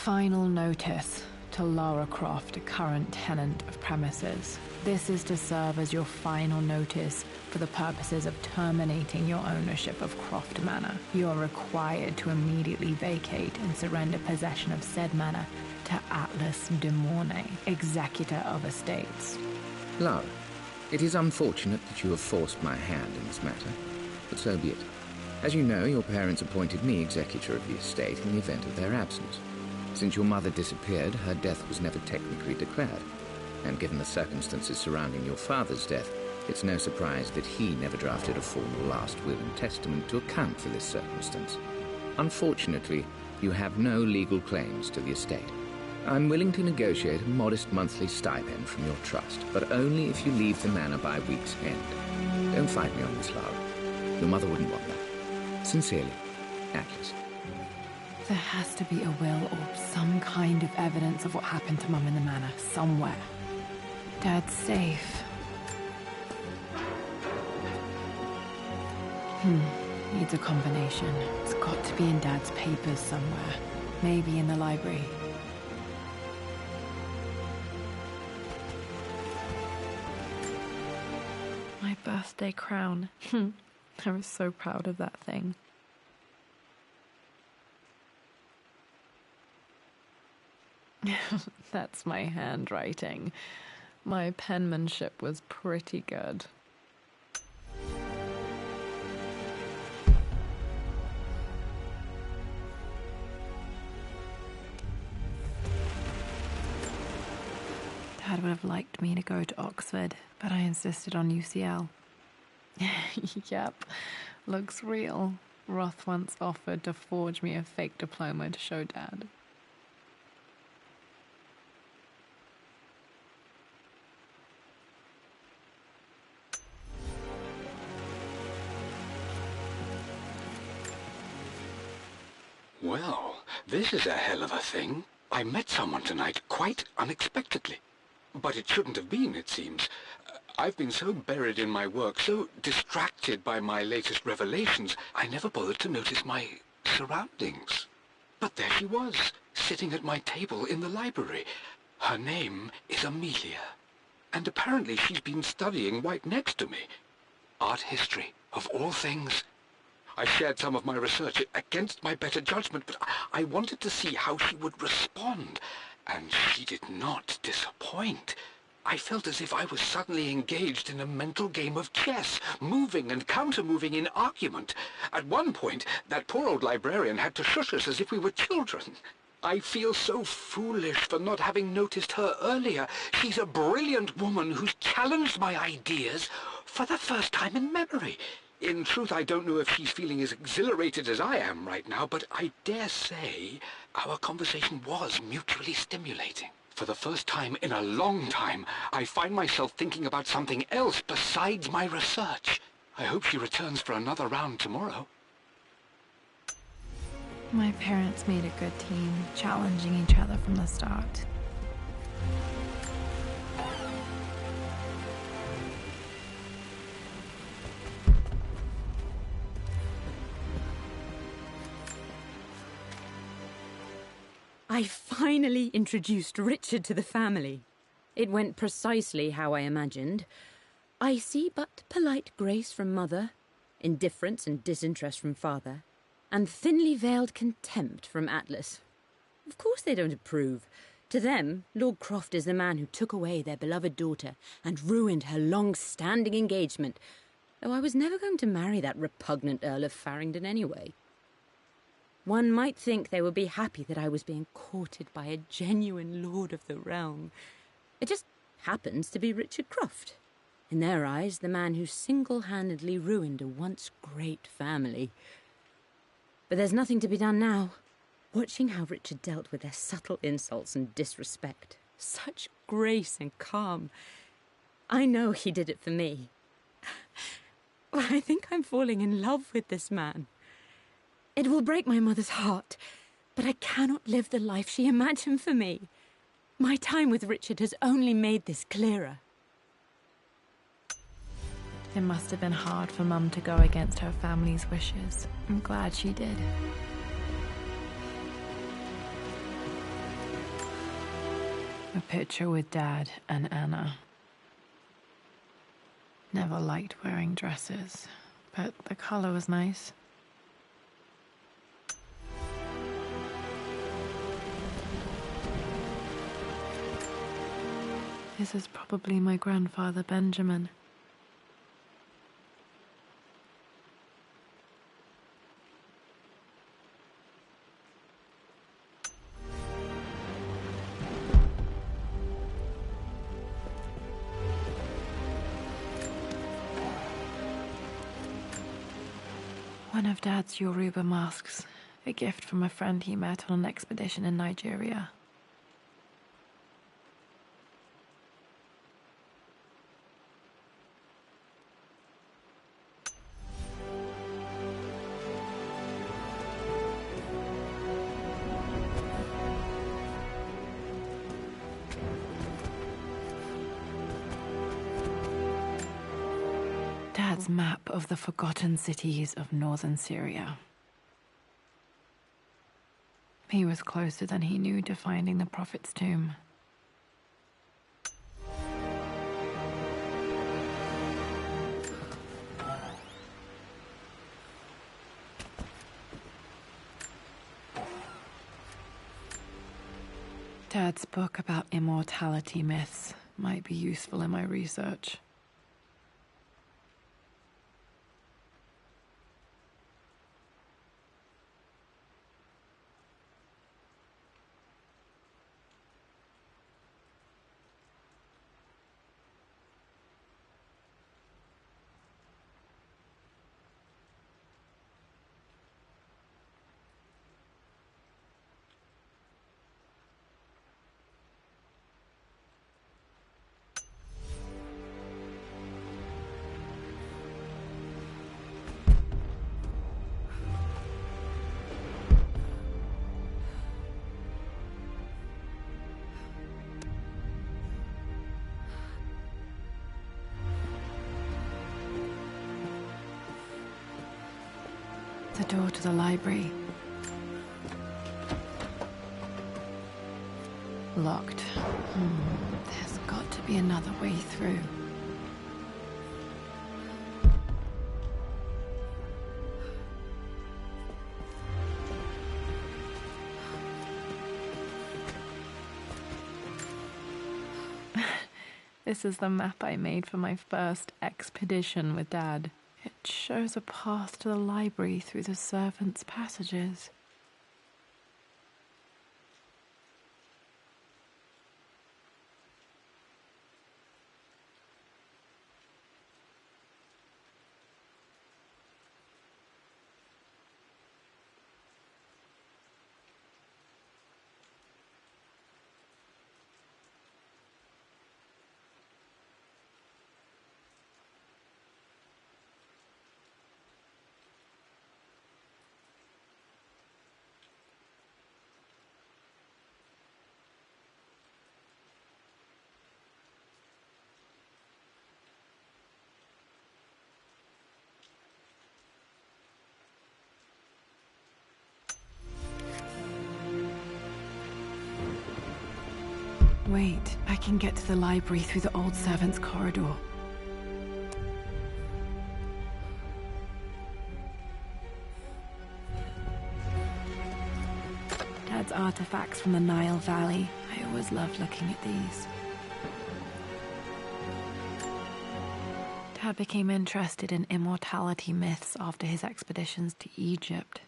Final notice to Lara Croft, a current tenant of premises. This is to serve as your final notice for the purposes of terminating your ownership of Croft Manor. You are required to immediately vacate and surrender possession of said manor to Atlas de Mornay, executor of estates. Lara, it is unfortunate that you have forced my hand in this matter, but so be it. As you know, your parents appointed me executor of the estate in the event of their absence. Since your mother disappeared, her death was never technically declared. And given the circumstances surrounding your father's death, it's no surprise that he never drafted a formal last will and testament to account for this circumstance. Unfortunately, you have no legal claims to the estate. I'm willing to negotiate a modest monthly stipend from your trust, but only if you leave the manor by week's end. Don't fight me on this, Lara. Your mother wouldn't want that. Sincerely, Atlas. There has to be a will or some kind of evidence of what happened to Mum in the manor, somewhere. Dad's safe. Needs a combination. It's got to be in Dad's papers somewhere. Maybe in the library. My birthday crown. I was so proud of that thing. That's my handwriting. My penmanship was pretty good. Dad would have liked me to go to Oxford, but I insisted on UCL. Yep, looks real. Roth once offered to forge me a fake diploma to show Dad. Well, this is a hell of a thing. I met someone tonight, quite unexpectedly. But it shouldn't have been, it seems. I've been so buried in my work, so distracted by my latest revelations, I never bothered to notice my surroundings. But there she was, sitting at my table in the library. Her name is Amelia. And apparently she's been studying right next to me. Art history, of all things. I shared some of my research against my better judgment, but I wanted to see how she would respond, and she did not disappoint. I felt as if I was suddenly engaged in a mental game of chess, moving and counter-moving in argument. At one point, that poor old librarian had to shush us as if we were children. I feel so foolish for not having noticed her earlier. She's a brilliant woman who's challenged my ideas for the first time in memory. In truth, I don't know if she's feeling as exhilarated as I am right now, but I dare say our conversation was mutually stimulating. For the first time in a long time, I find myself thinking about something else besides my research. I hope she returns for another round tomorrow. My parents made a good team, challenging each other from the start. I finally introduced Richard to the family. It went precisely how I imagined. I see but polite grace from mother, indifference and disinterest from father, and thinly veiled contempt from Atlas. Of course they don't approve. To them, Lord Croft is the man who took away their beloved daughter and ruined her long-standing engagement, though I was never going to marry that repugnant Earl of Farringdon anyway. One might think they would be happy that I was being courted by a genuine lord of the realm. It just happens to be Richard Croft. In their eyes, the man who single-handedly ruined a once great family. But there's nothing to be done now. Watching how Richard dealt with their subtle insults and disrespect. Such grace and calm. I know he did it for me. I think I'm falling in love with this man. It will break my mother's heart, but I cannot live the life she imagined for me. My time with Richard has only made this clearer. It must have been hard for Mum to go against her family's wishes. I'm glad she did. A picture with Dad and Anna. Never liked wearing dresses, but the color was nice. This is probably my grandfather Benjamin. One of Dad's Yoruba masks, a gift from a friend he met on an expedition in Nigeria. Dad's map of the forgotten cities of northern Syria. He was closer than he knew to finding the Prophet's tomb. Dad's book about immortality myths might be useful in my research. The door to the library. Locked. There's got to be another way through. This is the map I made for my first expedition with Dad. It shows a path to the library through the servants' passages. Wait, I can get to the library through the old servants' corridor. Dad's artifacts from the Nile Valley. I always loved looking at these. Dad became interested in immortality myths after his expeditions to Egypt.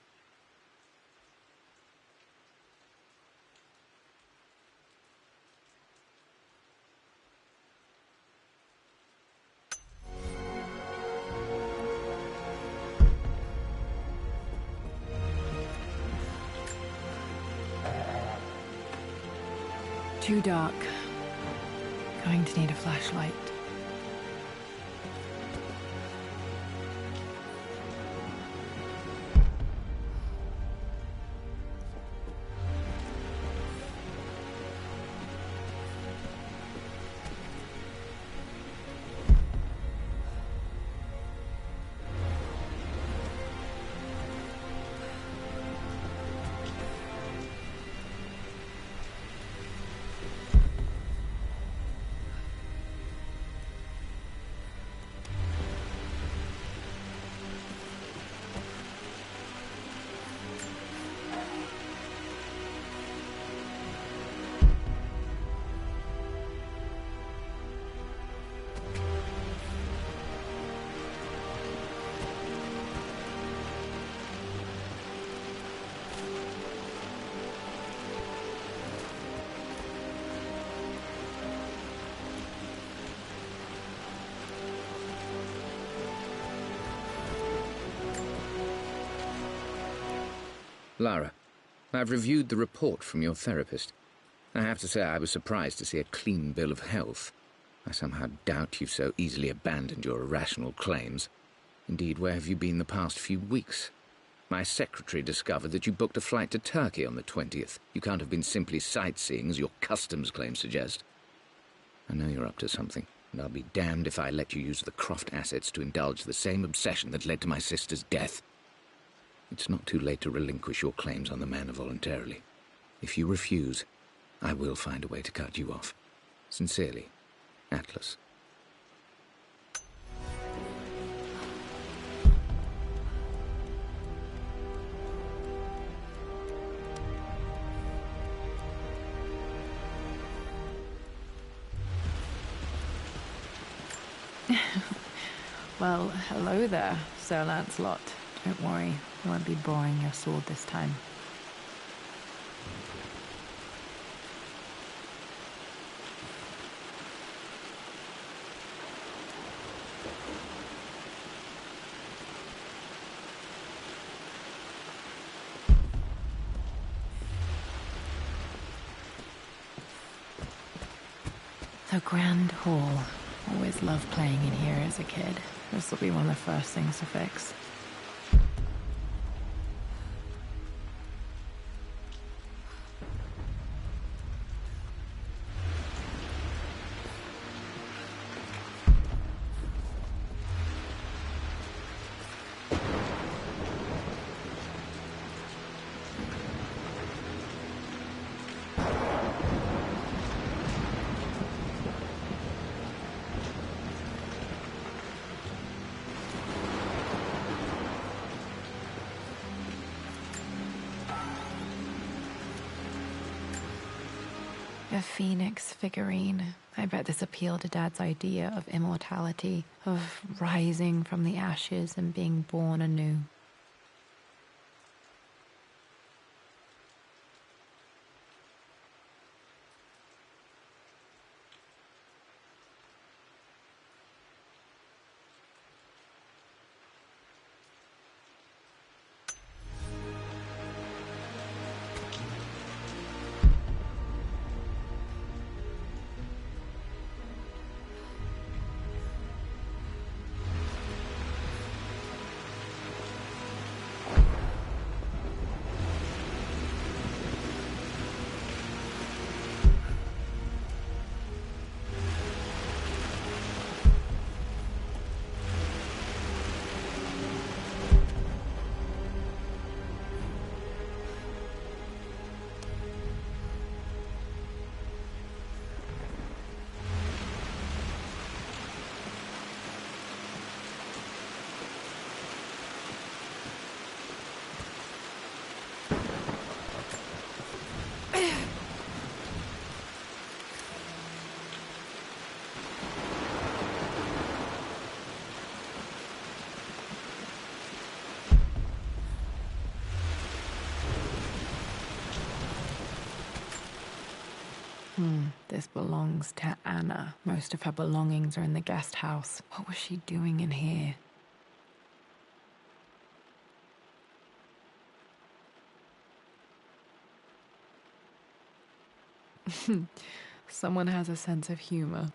Too dark. Going to need a flashlight. Lara, I've reviewed the report from your therapist. I have to say I was surprised to see a clean bill of health. I somehow doubt you've so easily abandoned your irrational claims. Indeed, where have you been the past few weeks? My secretary discovered that you booked a flight to Turkey on the 20th. You can't have been simply sightseeing, as your customs claims suggest. I know you're up to something, and I'll be damned if I let you use the Croft assets to indulge the same obsession that led to my sister's death. It's not too late to relinquish your claims on the manor voluntarily. If you refuse, I will find a way to cut you off. Sincerely, Atlas. Well, hello there, Sir Lancelot. Don't worry, I won't be borrowing your sword this time. The Grand Hall. Always loved playing in here as a kid. This will be one of the first things to fix. A phoenix figurine. I bet this appealed to Dad's idea of immortality, of rising from the ashes and being born anew. This belongs to Anna. Most of her belongings are in the guest house. What was she doing in here? Someone has a sense of humor.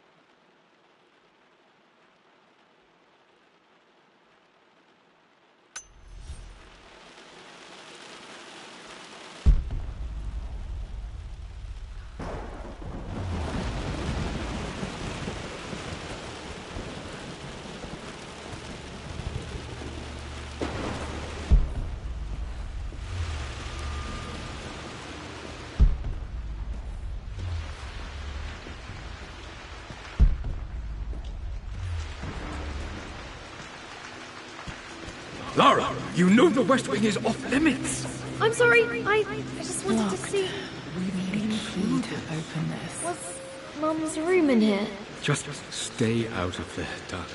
Lara, you know the West Wing is off limits. I'm sorry, I just wanted to see... We need a key to open this. Was Mum's room in here? Just stay out of there, darling.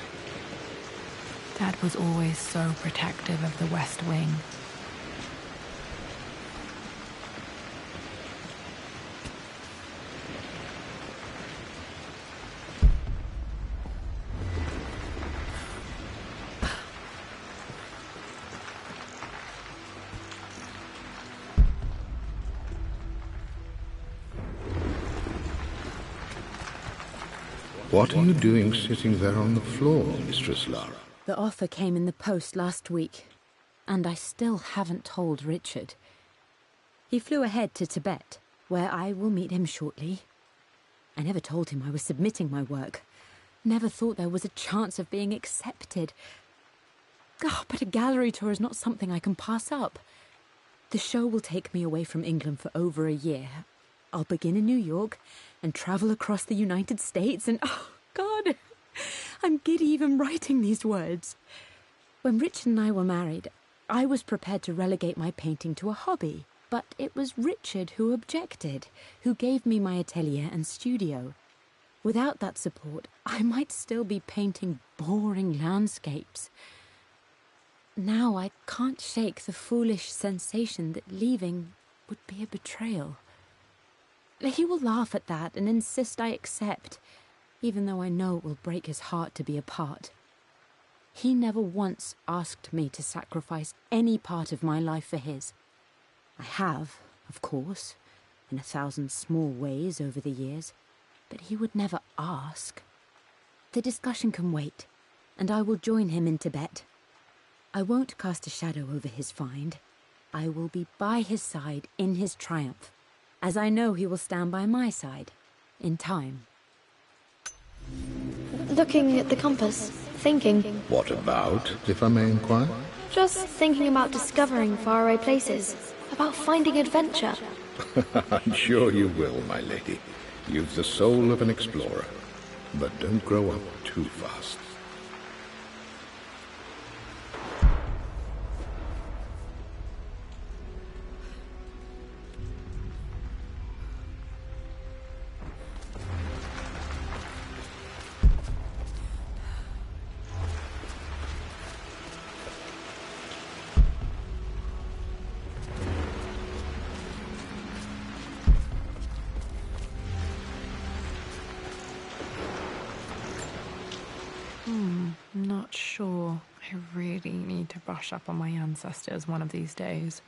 Dad was always so protective of the West Wing. What are you doing sitting there on the floor, Mistress Lara? The offer came in the post last week, and I still haven't told Richard. He flew ahead to Tibet, where I will meet him shortly. I never told him I was submitting my work. Never thought there was a chance of being accepted. Oh, but a gallery tour is not something I can pass up. The show will take me away from England for over a year. I'll begin in New York and travel across the United States and... oh, God! I'm giddy even writing these words. When Richard and I were married, I was prepared to relegate my painting to a hobby. But it was Richard who objected, who gave me my atelier and studio. Without that support, I might still be painting boring landscapes. Now I can't shake the foolish sensation that leaving would be a betrayal. He will laugh at that and insist I accept, even though I know it will break his heart to be apart. He never once asked me to sacrifice any part of my life for his. I have, of course, in 1,000 small ways over the years, but he would never ask. The discussion can wait, and I will join him in Tibet. I won't cast a shadow over his find. I will be by his side in his triumph, as I know he will stand by my side, in time. Looking at the compass, thinking. What about, if I may inquire? Just thinking about discovering faraway places, about finding adventure. I'm sure you will, my lady. You've the soul of an explorer. But don't grow up too fast. Not sure. I really need to brush up on my ancestors one of these days.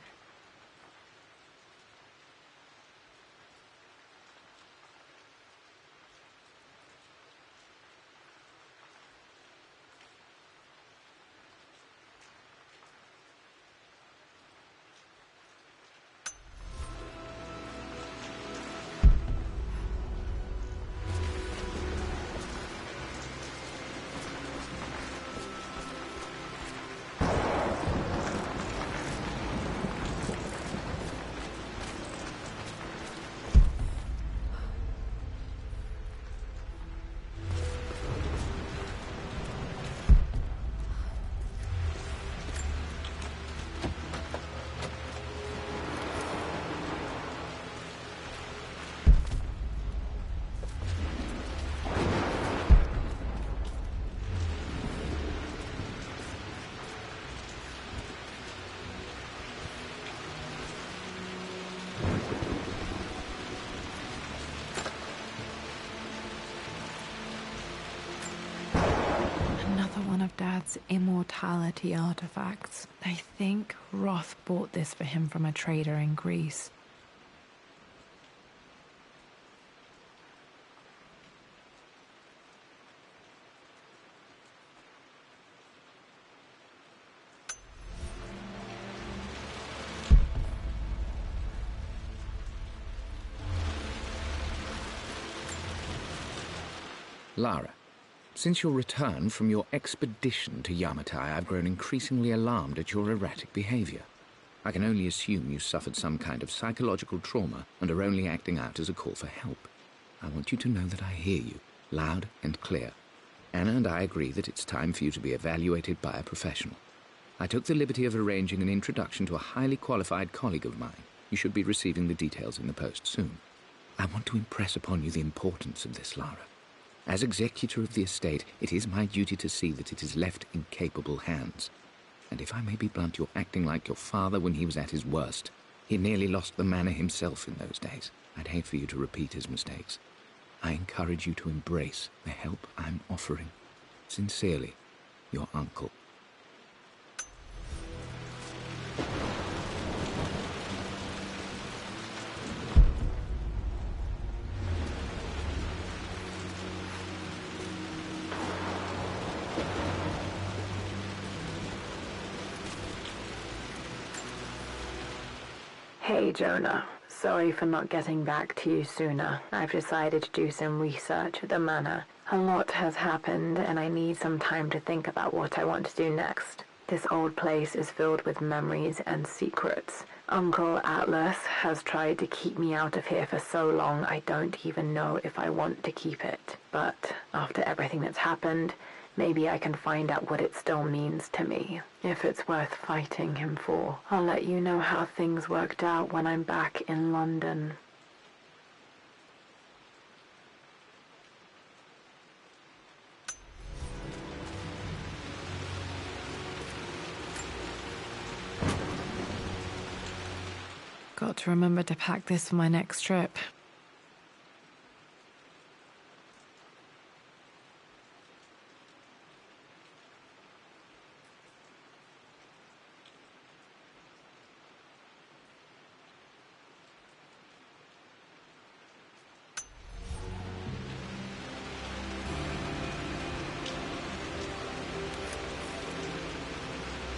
Dad's immortality artifacts. I think Roth bought this for him from a trader in Greece. Lara, since your return from your expedition to Yamatai, I've grown increasingly alarmed at your erratic behavior. I can only assume you suffered some kind of psychological trauma and are only acting out as a call for help. I want you to know that I hear you, loud and clear. Anna and I agree that it's time for you to be evaluated by a professional. I took the liberty of arranging an introduction to a highly qualified colleague of mine. You should be receiving the details in the post soon. I want to impress upon you the importance of this, Lara. As executor of the estate, it is my duty to see that it is left in capable hands. And if I may be blunt, you're acting like your father when he was at his worst. He nearly lost the manor himself in those days. I'd hate for you to repeat his mistakes. I encourage you to embrace the help I'm offering. Sincerely, your uncle. Hey, Jonah. Sorry for not getting back to you sooner. I've decided to do some research at the manor. A lot has happened, and I need some time to think about what I want to do next. This old place is filled with memories and secrets. Uncle Atlas has tried to keep me out of here for so long I don't even know if I want to keep it. But after everything that's happened, maybe I can find out what it still means to me. If it's worth fighting him for, I'll let you know how things worked out when I'm back in London. Got to remember to pack this for my next trip.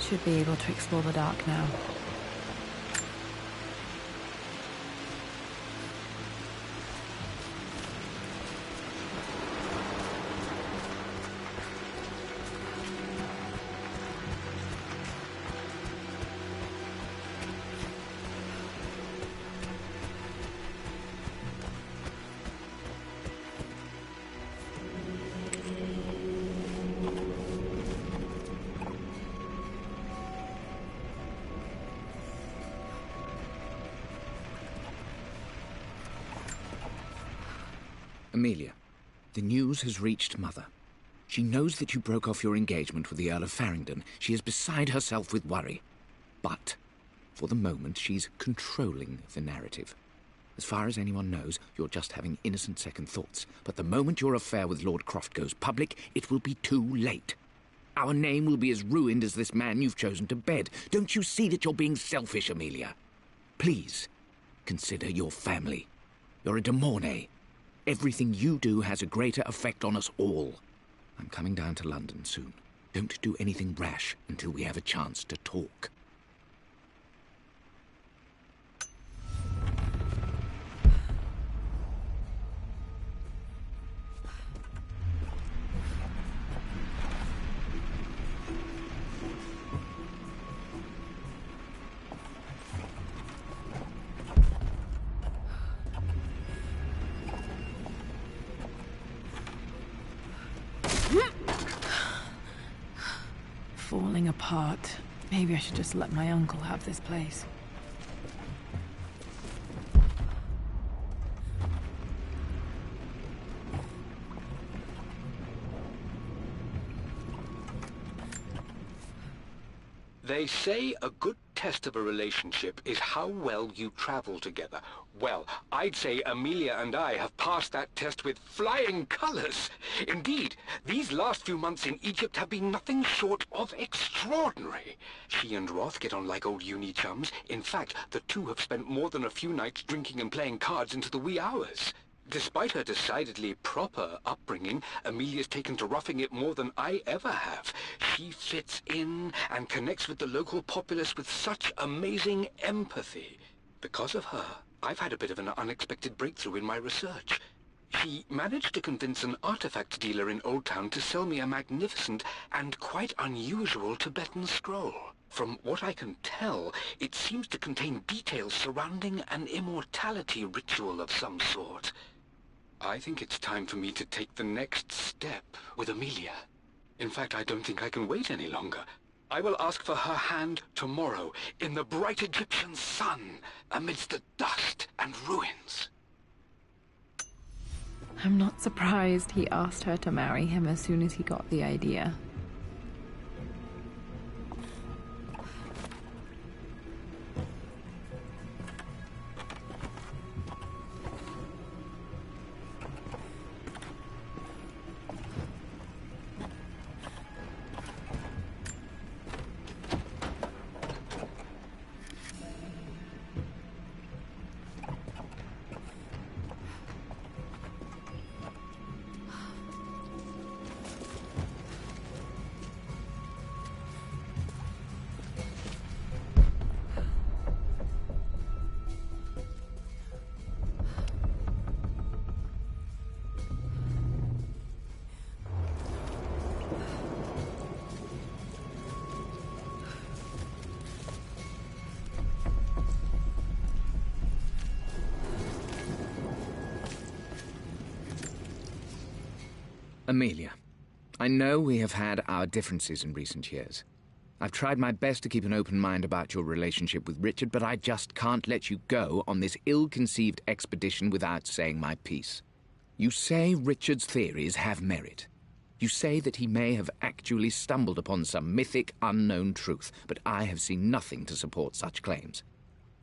Should be able to explore the dark now. Amelia, the news has reached Mother. She knows that you broke off your engagement with the Earl of Farringdon. She is beside herself with worry. But, for the moment, she's controlling the narrative. As far as anyone knows, you're just having innocent second thoughts. But the moment your affair with Lord Croft goes public, it will be too late. Our name will be as ruined as this man you've chosen to bed. Don't you see that you're being selfish, Amelia? Please, consider your family. You're a de Mornay. Everything you do has a greater effect on us all. I'm coming down to London soon. Don't do anything rash until we have a chance to talk. Falling apart. Maybe I should just let my uncle have this place. They say a good test of a relationship is how well you travel together. Well, I'd say Amelia and I have passed that test with flying colors. Indeed, these last few months in Egypt have been nothing short of extraordinary. She and Roth get on like old uni chums. In fact, the two have spent more than a few nights drinking and playing cards into the wee hours. Despite her decidedly proper upbringing, Amelia's taken to roughing it more than I ever have. She fits in and connects with the local populace with such amazing empathy. Because of her, I've had a bit of an unexpected breakthrough in my research. She managed to convince an artifact dealer in Old Town to sell me a magnificent and quite unusual Tibetan scroll. From what I can tell, it seems to contain details surrounding an immortality ritual of some sort. I think it's time for me to take the next step with Amelia. In fact, I don't think I can wait any longer. I will ask for her hand tomorrow, in the bright Egyptian sun, amidst the dust and ruins. I'm not surprised he asked her to marry him as soon as he got the idea. Amelia, I know we have had our differences in recent years. I've tried my best to keep an open mind about your relationship with Richard, but I just can't let you go on this ill-conceived expedition without saying my piece. You say Richard's theories have merit. You say that he may have actually stumbled upon some mythic, unknown truth, but I have seen nothing to support such claims.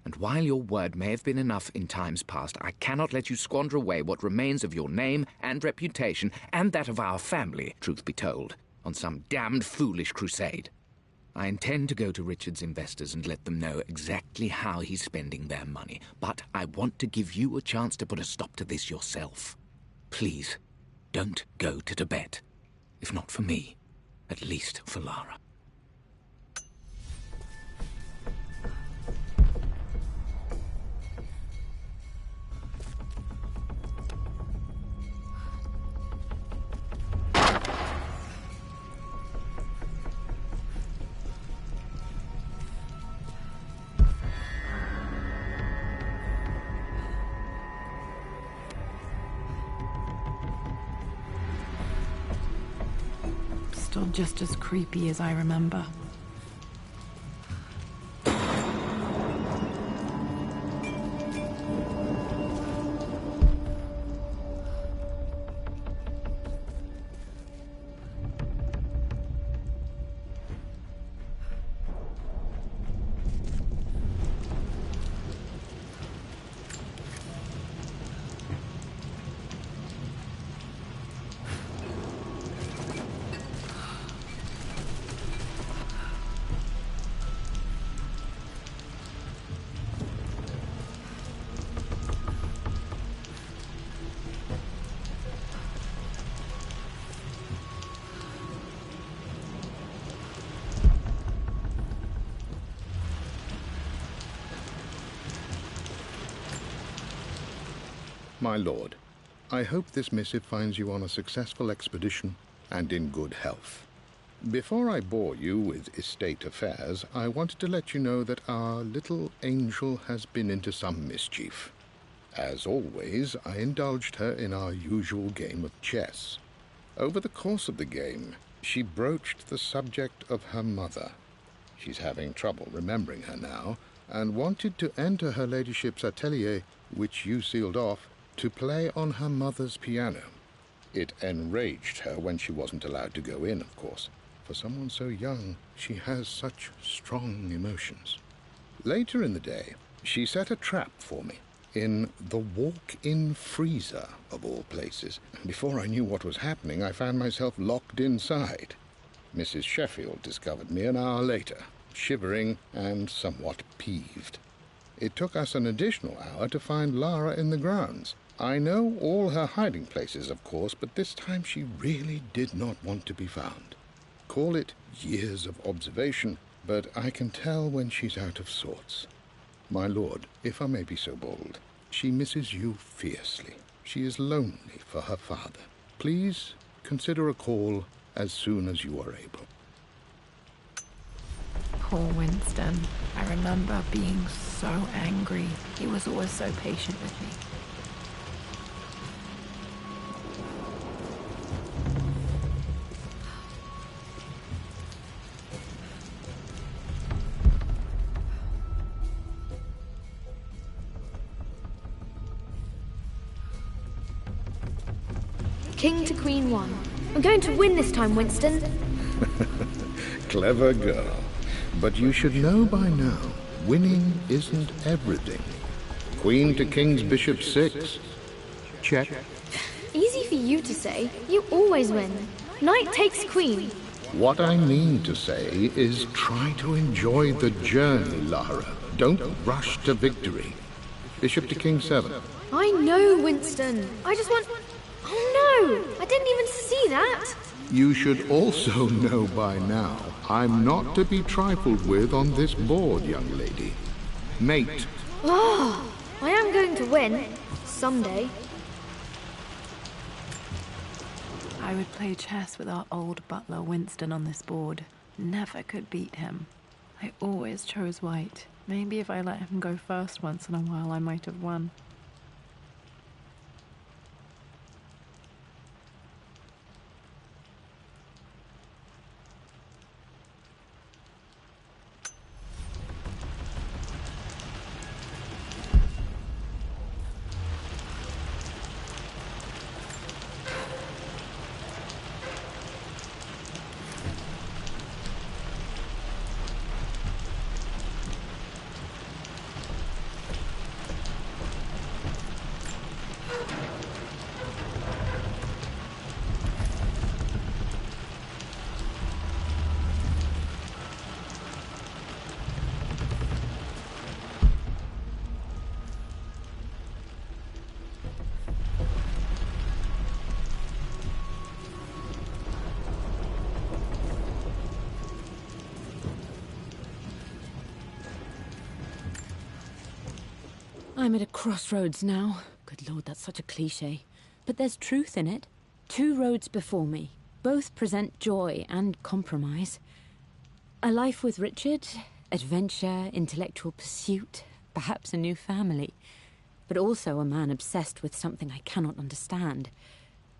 And while your word may have been enough in times past, I cannot let you squander away what remains of your name and reputation, and that of our family, truth be told, on some damned foolish crusade. I intend to go to Richard's investors and let them know exactly how he's spending their money, but I want to give you a chance to put a stop to this yourself. Please, don't go to Tibet. If not for me, at least for Lara. Still just as creepy as I remember. My lord, I hope this missive finds you on a successful expedition and in good health. Before I bore you with estate affairs, I wanted to let you know that our little angel has been into some mischief. As always, I indulged her in our usual game of chess. Over the course of the game, she broached the subject of her mother. She's having trouble remembering her now, and wanted to enter her ladyship's atelier, which you sealed off, to play on her mother's piano. It enraged her when she wasn't allowed to go in, of course. For someone so young, she has such strong emotions. Later in the day, she set a trap for me in the walk-in freezer, of all places. Before I knew what was happening, I found myself locked inside. Mrs. Sheffield discovered me an hour later, shivering and somewhat peeved. It took us an additional hour to find Lara in the grounds. I know all her hiding places, of course, but this time she really did not want to be found. Call it years of observation, but I can tell when she's out of sorts. My lord, if I may be so bold, she misses you fiercely. She is lonely for her father. Please consider a call as soon as you are able. Poor Winston. I remember being so angry. He was always so patient with me. King to Queen 1. I'm going to win this time, Winston. Clever girl. But you should know by now, winning isn't everything. Queen to King's Bishop 6. Check. Easy for you to say. You always win. Knight takes Queen. What I mean to say is try to enjoy the journey, Lara. Don't rush to victory. Bishop to King 7. I know, Winston. I just want... Oh no! I didn't even see that! You should also know by now, I'm not to be trifled with on this board, young lady. Mate. Oh, I am going to win. Someday. I would play chess with our old butler Winston on this board. Never could beat him. I always chose white. Maybe if I let him go first once in a while, I might have won. I'm at a crossroads now. Good Lord, that's such a cliché. But there's truth in it. 2 roads before me. Both present joy and compromise. A life with Richard, adventure, intellectual pursuit, perhaps a new family. But also a man obsessed with something I cannot understand.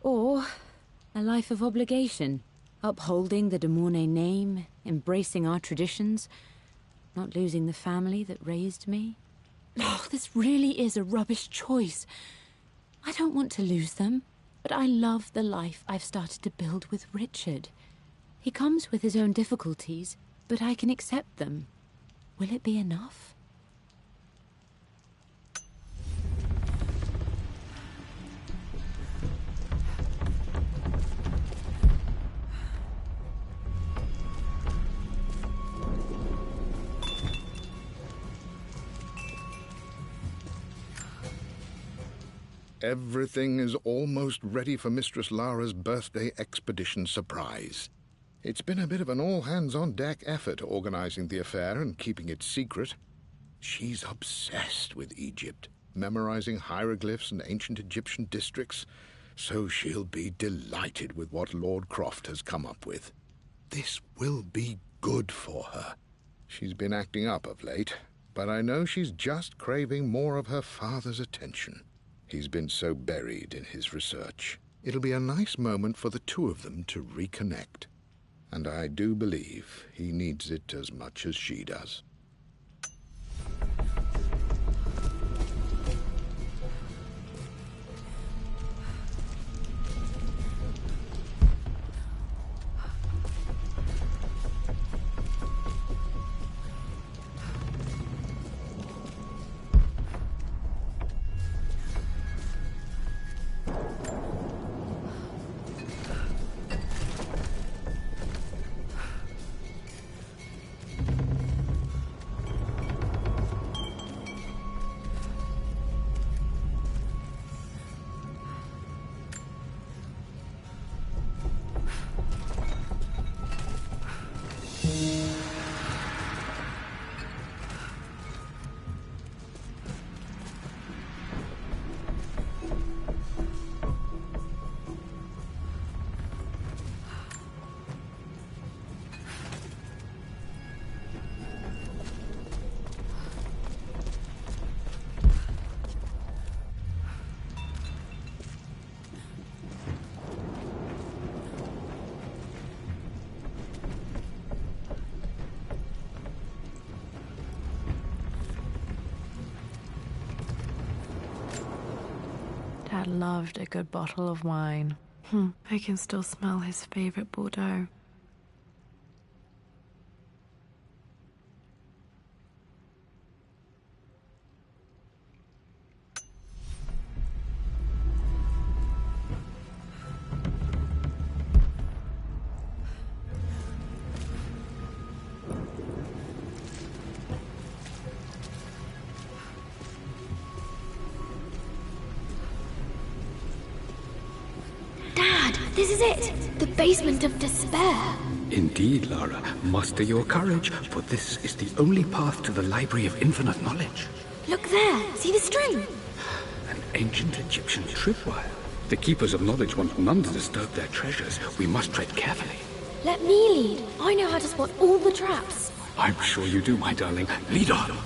Or a life of obligation, upholding the de Mornay name, embracing our traditions, not losing the family that raised me. Oh, this really is a rubbish choice. I don't want to lose them, but I love the life I've started to build with Richard. He comes with his own difficulties, but I can accept them. Will it be enough? Everything is almost ready for Mistress Lara's birthday expedition surprise. It's been a bit of an all-hands-on-deck effort organizing the affair and keeping it secret. She's obsessed with Egypt, memorizing hieroglyphs and ancient Egyptian districts, so she'll be delighted with what Lord Croft has come up with. This will be good for her. She's been acting up of late, but I know she's just craving more of her father's attention. He's been so buried in his research. It'll be a nice moment for the 2 of them to reconnect. And I do believe he needs it as much as she does. Dad loved a good bottle of wine. I can still smell his favorite Bordeaux. This is it! The basement of despair! Indeed, Lara. Muster your courage, for this is the only path to the Library of Infinite Knowledge. Look there! See the string? An ancient Egyptian tripwire. The Keepers of Knowledge want none to disturb their treasures. We must tread carefully. Let me lead. I know how to spot all the traps. I'm sure you do, my darling. Lead on.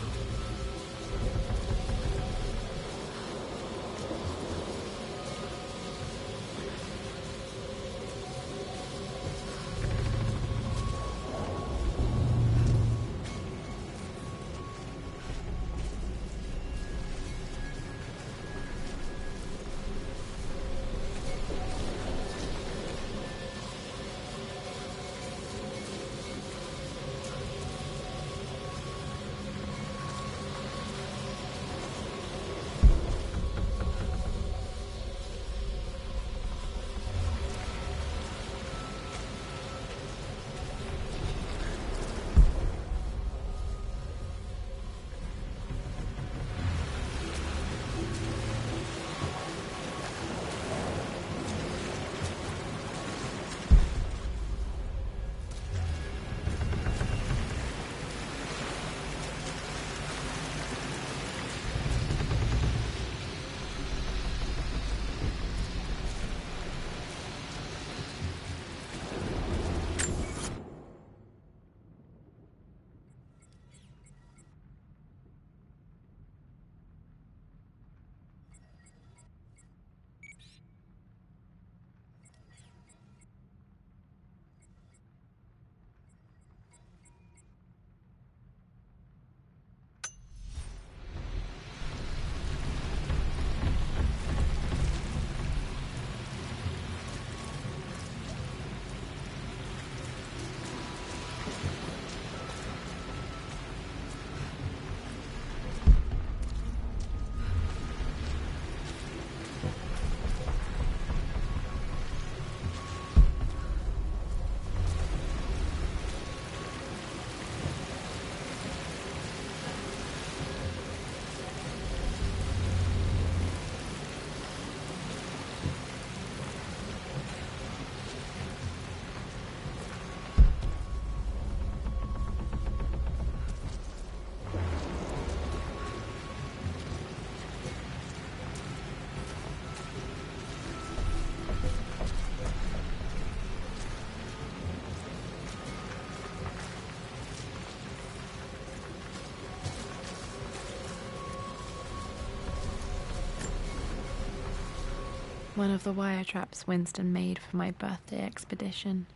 One of the wire traps Winston made for my birthday expedition.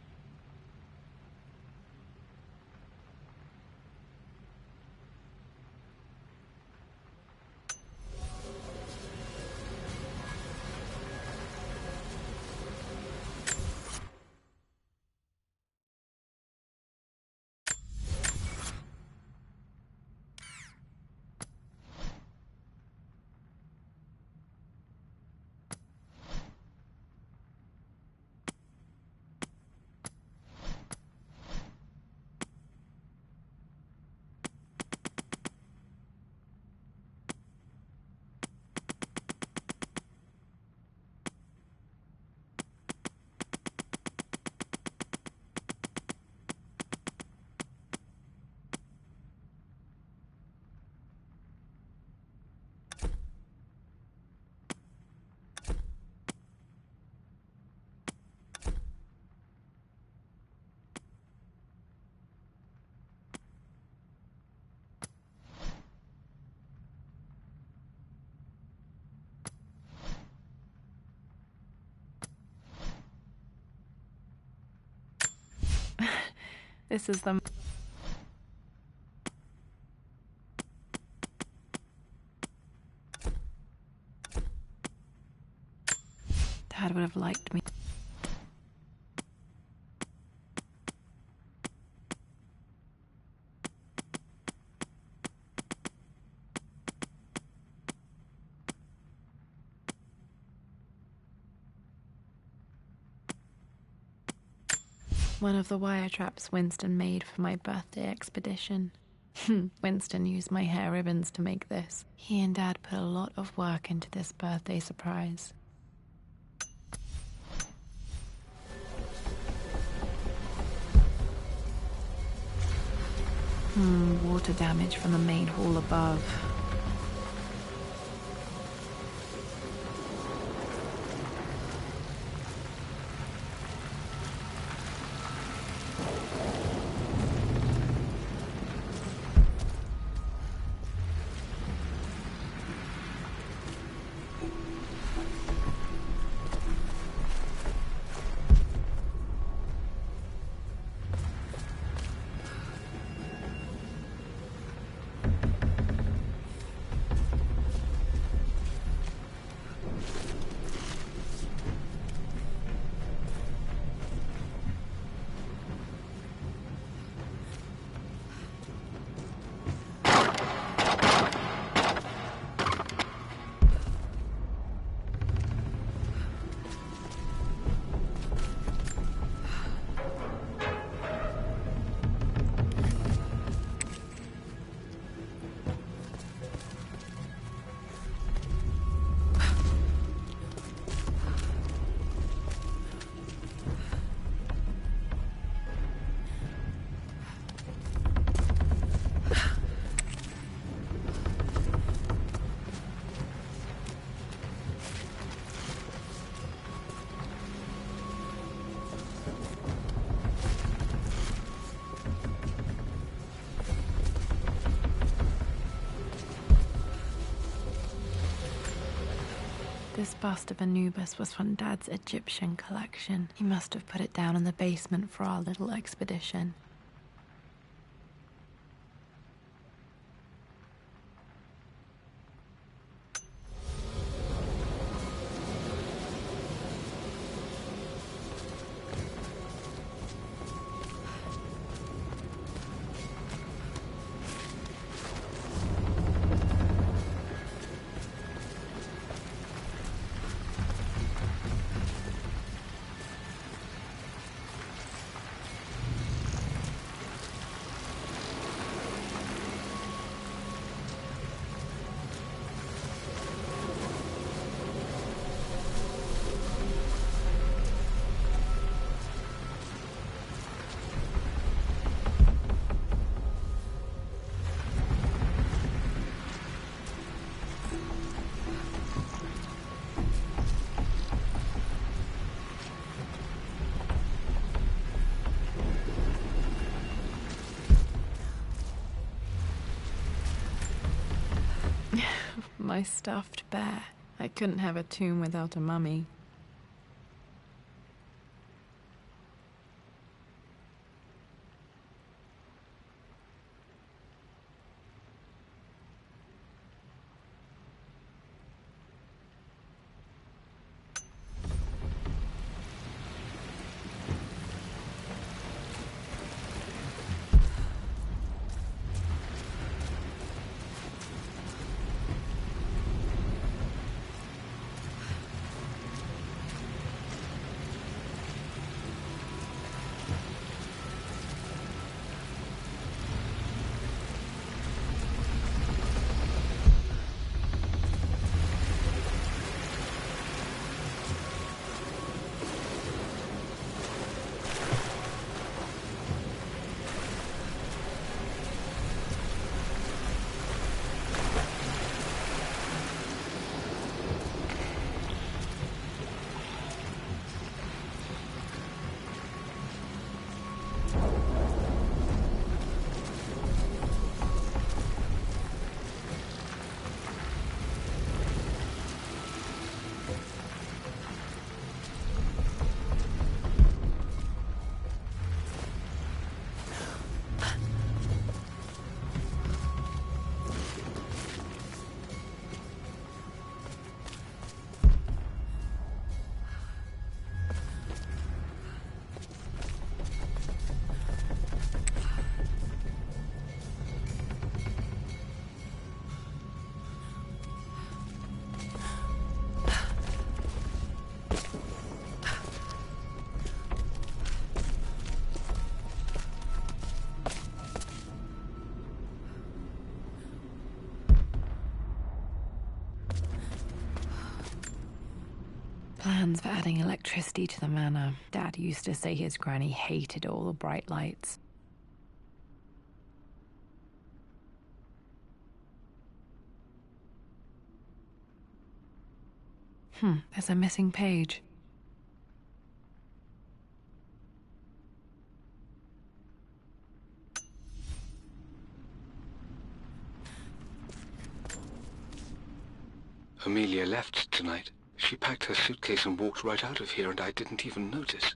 This is the... Dad would have liked me. One of the wire traps Winston made for my birthday expedition. Winston used my hair ribbons to make this. He and Dad put a lot of work into this birthday surprise. Water damage from the main hall above. This bust of Anubis was from Dad's Egyptian collection. He must have put it down in the basement for our little expedition. My stuffed bear. I couldn't have a tomb without a mummy. plans for adding electricity to the manor. Dad used to say his granny hated all the bright lights. There's a missing page. Amelia left tonight. She packed her suitcase and walked right out of here, and I didn't even notice.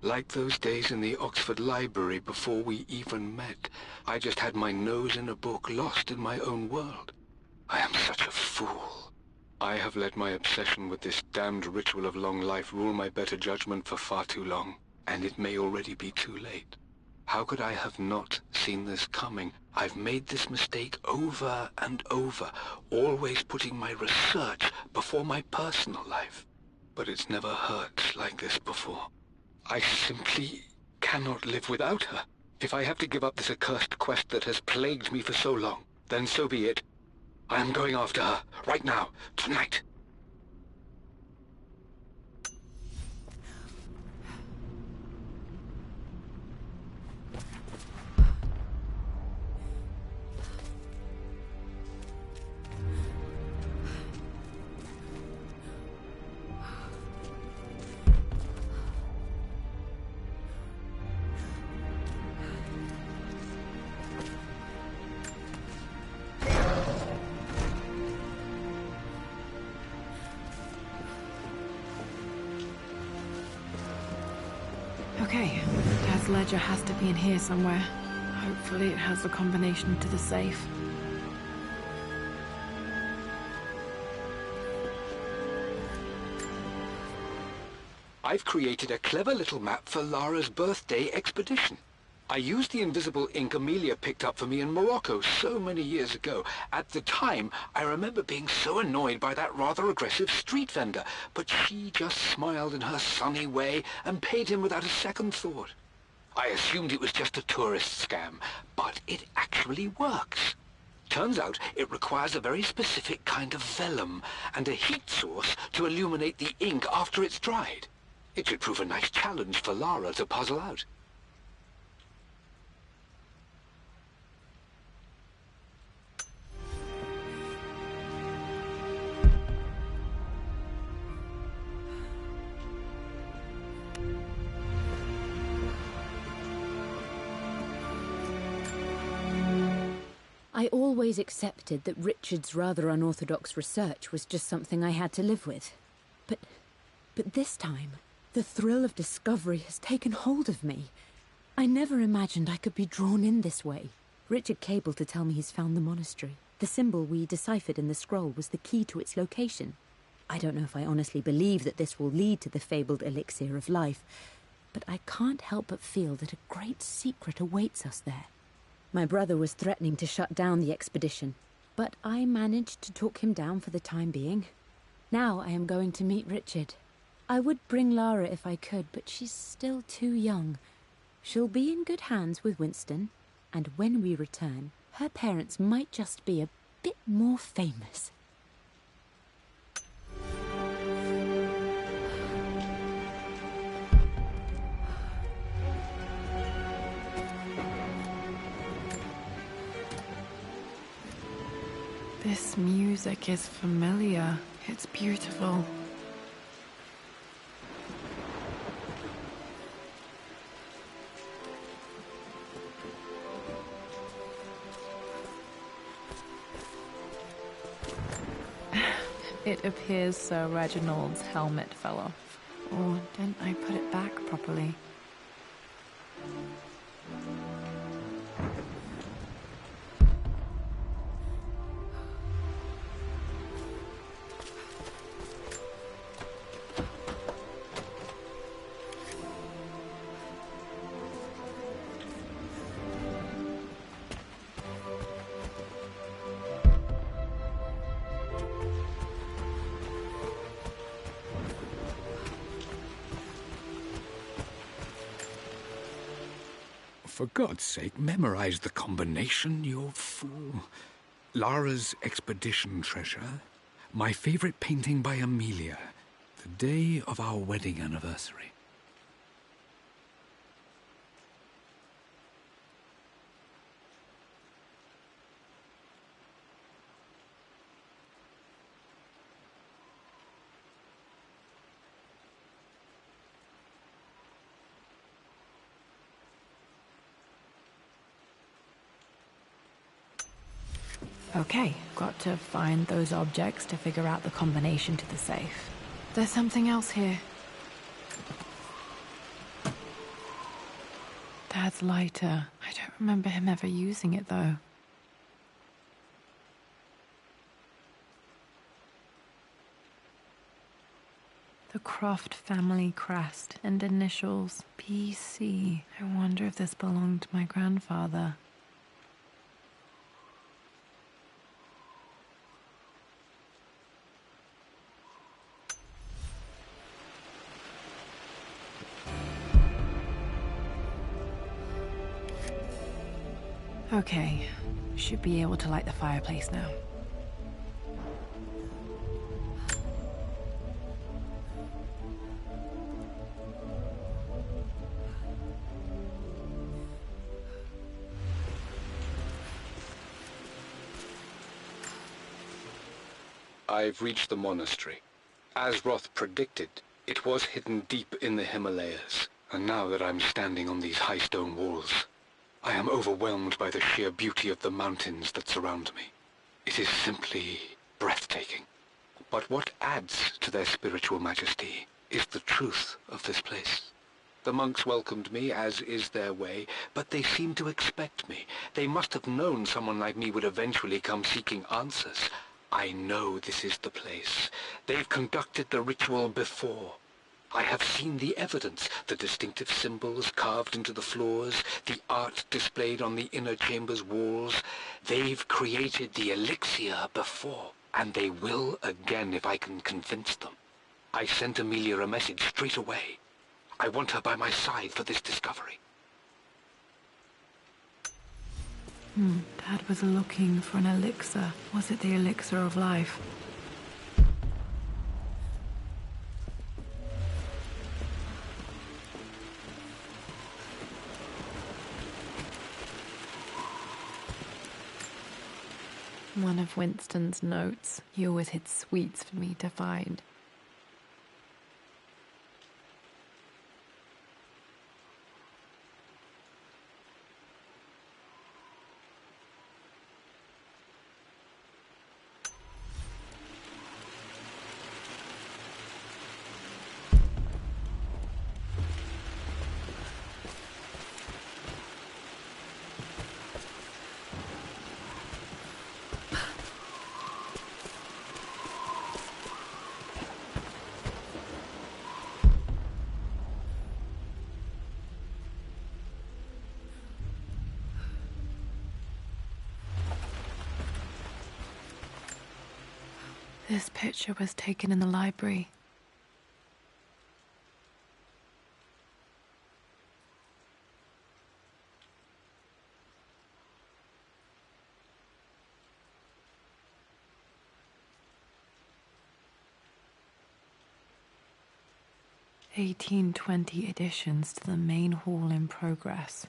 Like those days in the Oxford Library before we even met, I just had my nose in a book, lost in my own world. I am such a fool. I have let my obsession with this damned ritual of long life rule my better judgment for far too long, and it may already be too late. How could I have not seen this coming? I've made this mistake over and over, always putting my research before my personal life. But it's never hurt like this before. I simply cannot live without her. If I have to give up this accursed quest that has plagued me for so long, then so be it. I am going after her, right now, tonight. Okay, Dad's ledger has to be in here somewhere. Hopefully it has the combination to the safe. I've created a clever little map for Lara's birthday expedition. I used the invisible ink Amelia picked up for me in Morocco so many years ago. At the time, I remember being so annoyed by that rather aggressive street vendor, but she just smiled in her sunny way and paid him without a second thought. I assumed it was just a tourist scam, but it actually works. Turns out it requires a very specific kind of vellum and a heat source to illuminate the ink after it's dried. It should prove a nice challenge for Lara to puzzle out. I always accepted that Richard's rather unorthodox research was just something I had to live with. But this time, the thrill of discovery has taken hold of me. I never imagined I could be drawn in this way. Richard cabled to tell me he's found the monastery. The symbol we deciphered in the scroll was the key to its location. I don't know if I honestly believe that this will lead to the fabled elixir of life, but I can't help but feel that a great secret awaits us there. My brother was threatening to shut down the expedition, but I managed to talk him down for the time being. Now I am going to meet Richard. I would bring Lara if I could, but she's still too young. She'll be in good hands with Winston, and when we return, her parents might just be a bit more famous. This music is familiar. It's beautiful. It appears Sir Reginald's helmet fell off. Or didn't I put it back properly? For God's sake, memorize the combination, you fool. Lara's expedition treasure, my favorite painting by Amelia, the The day of our wedding anniversary. Okay, got to find those objects to figure out the combination to the safe. There's something else here. Dad's lighter. I don't remember him ever using it, though. The Croft family crest and initials PC. I wonder if this belonged to my grandfather. Okay, should be able to light the fireplace now. I've reached the monastery. As Roth predicted, it was hidden deep in the Himalayas, and now that I'm standing on these high stone walls, I am overwhelmed by the sheer beauty of the mountains that surround me. It is simply breathtaking. But what adds to their spiritual majesty is the truth of this place. The monks welcomed me, as is their way, but they seemed to expect me. They must have known someone like me would eventually come seeking answers. I know this is the place. They've conducted the ritual before. I have seen the evidence, the distinctive symbols carved into the floors, the art displayed on the inner chamber's walls. They've created the elixir before, and they will again if I can convince them. I sent Amelia a message straight away. I want her by my side for this discovery. Dad was looking for an elixir. Was it the elixir of life? One of Winston's notes. He always hid sweets for me to find. This picture was taken in the library. (1820) additions to the main hall in progress.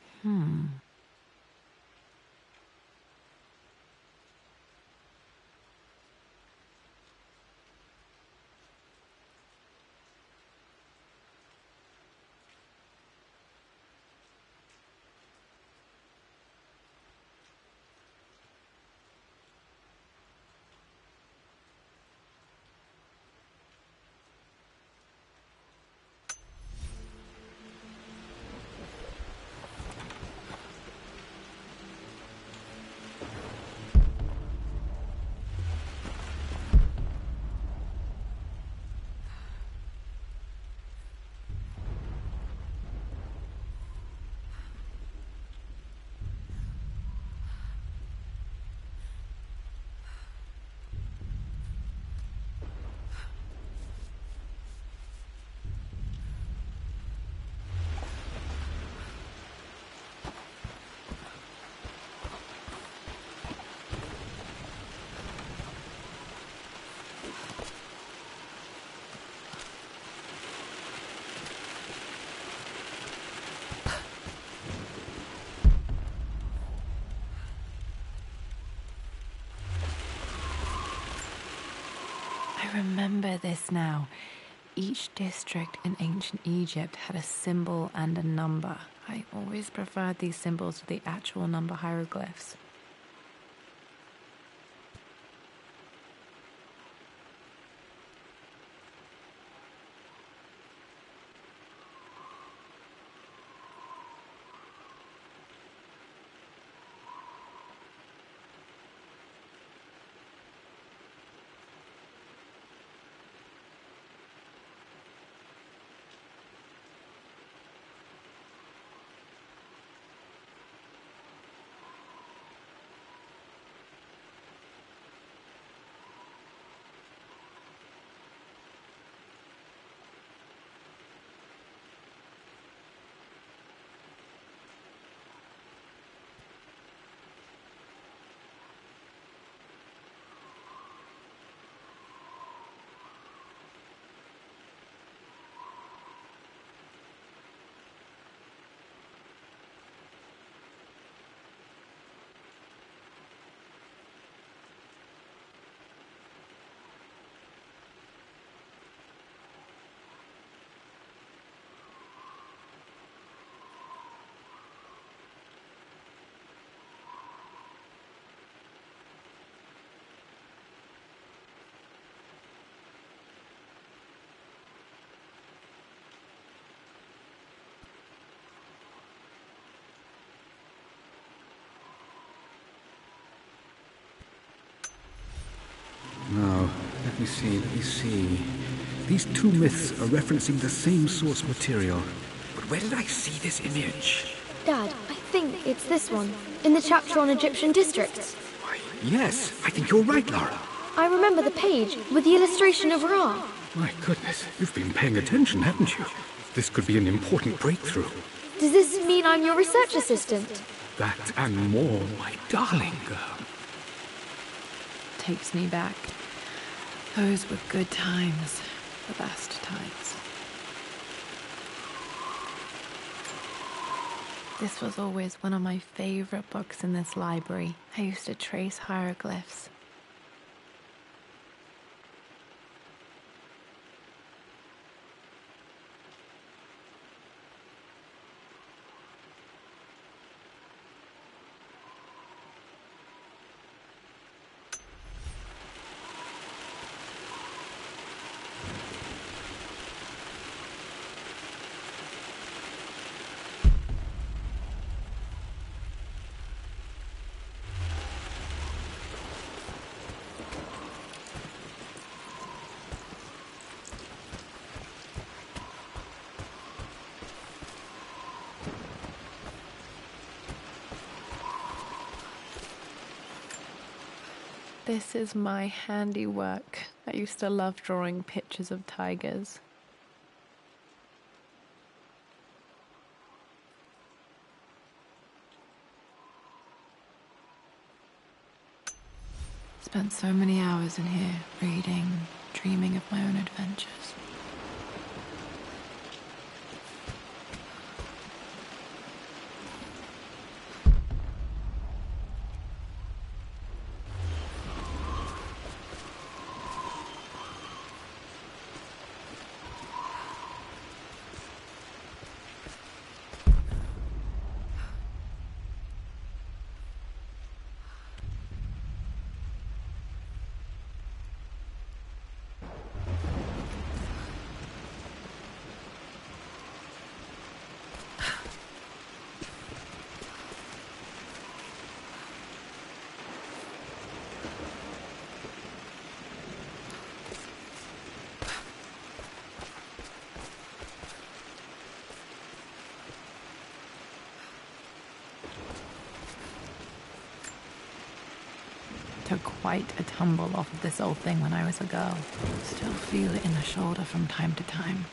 I remember this now. Each district in ancient Egypt had a symbol and a number. I always preferred these symbols to the actual number hieroglyphs. Now, let me see. These two myths are referencing the same source material. But where did I see this image? Dad, I think it's this one, in the chapter on Egyptian districts. Why, yes, I think you're right, Lara. I remember the page with the illustration of Ra. My goodness, you've been paying attention, haven't you? This could be an important breakthrough. Does this mean I'm your research assistant? That and more, my darling girl. Takes me back. Those were good times. The best times. This was always one of my favorite books in this library. I used to trace hieroglyphs. This is my handiwork. I used to love drawing pictures of tigers. Spent so many hours in here, reading, dreaming of my own adventures. Took quite a tumble off of this old thing when I was a girl. Still feel it in the shoulder from time to time.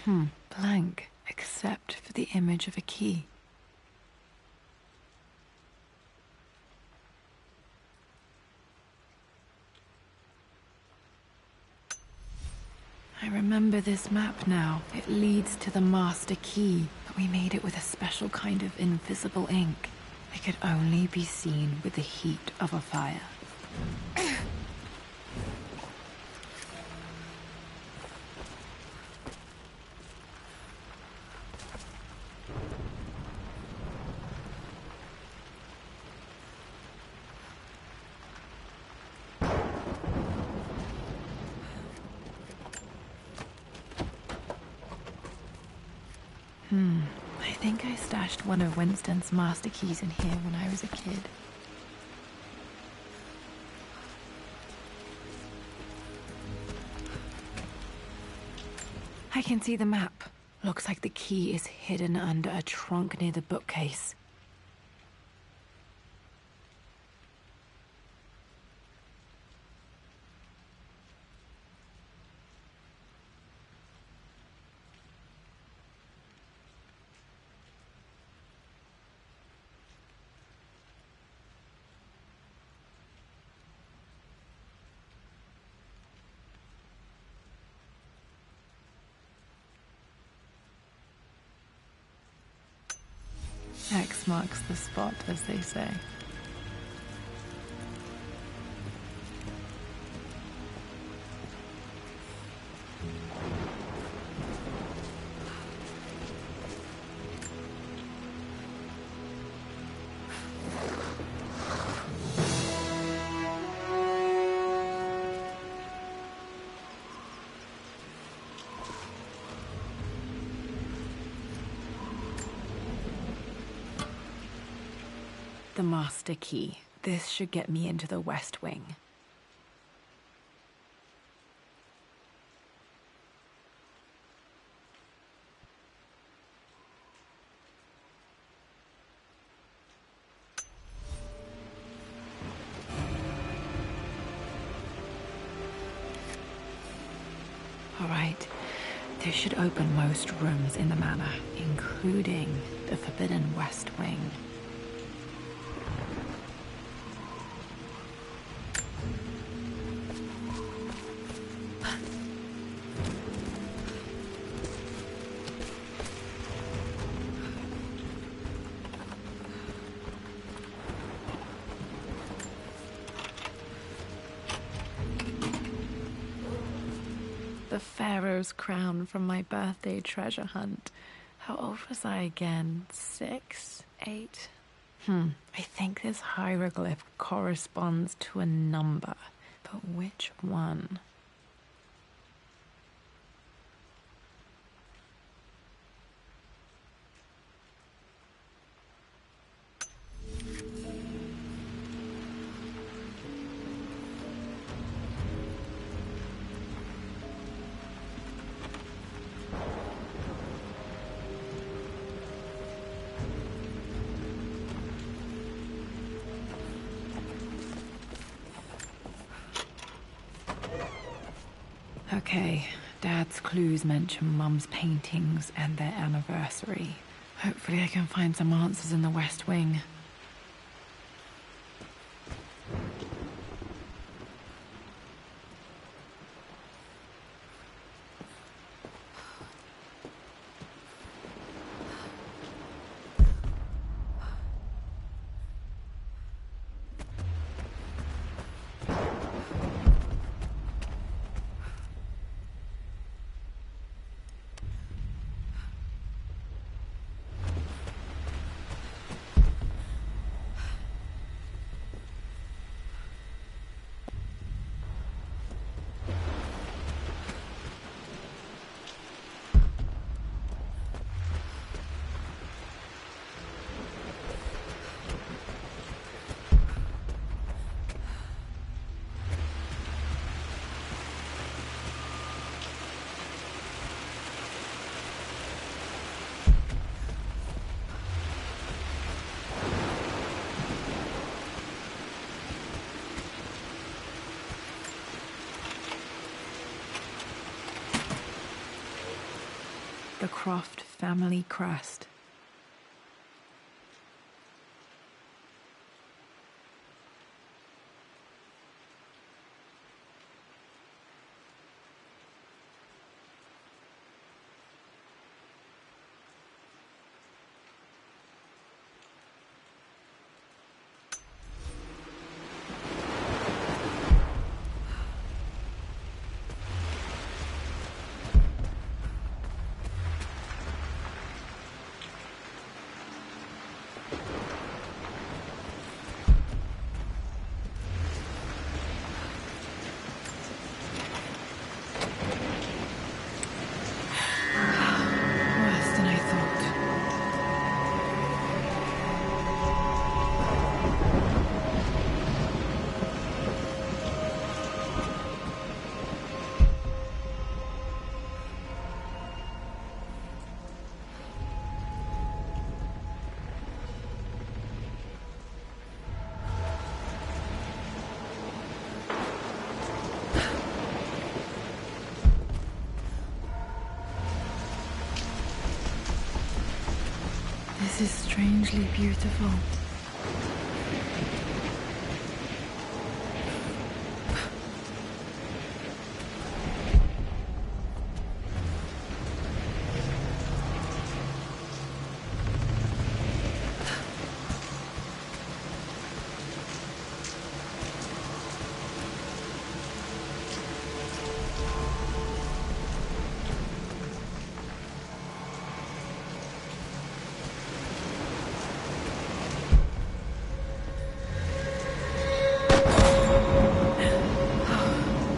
Blank, except for the image of a key. I remember this map now. It leads to the master key, but we made it with a special kind of invisible ink. It could only be seen with the heat of a fire. I think I stashed one of Winston's master keys in here when I was a kid. I can see the map. Looks like the key is hidden under a trunk near the bookcase. X marks the spot, as they say. The master key. This should get me into the West Wing. All right. This should open most rooms in the manor, including the Forbidden West Wing. The Pharaoh's crown from my birthday treasure hunt. How old was I again? 6? 8? I think this hieroglyph corresponds to a number, but which one? Okay, Dad's clues mention Mum's paintings and their anniversary. Hopefully I can find some answers in the West Wing. the Croft family crest. Worse than I thought. This is strangely beautiful.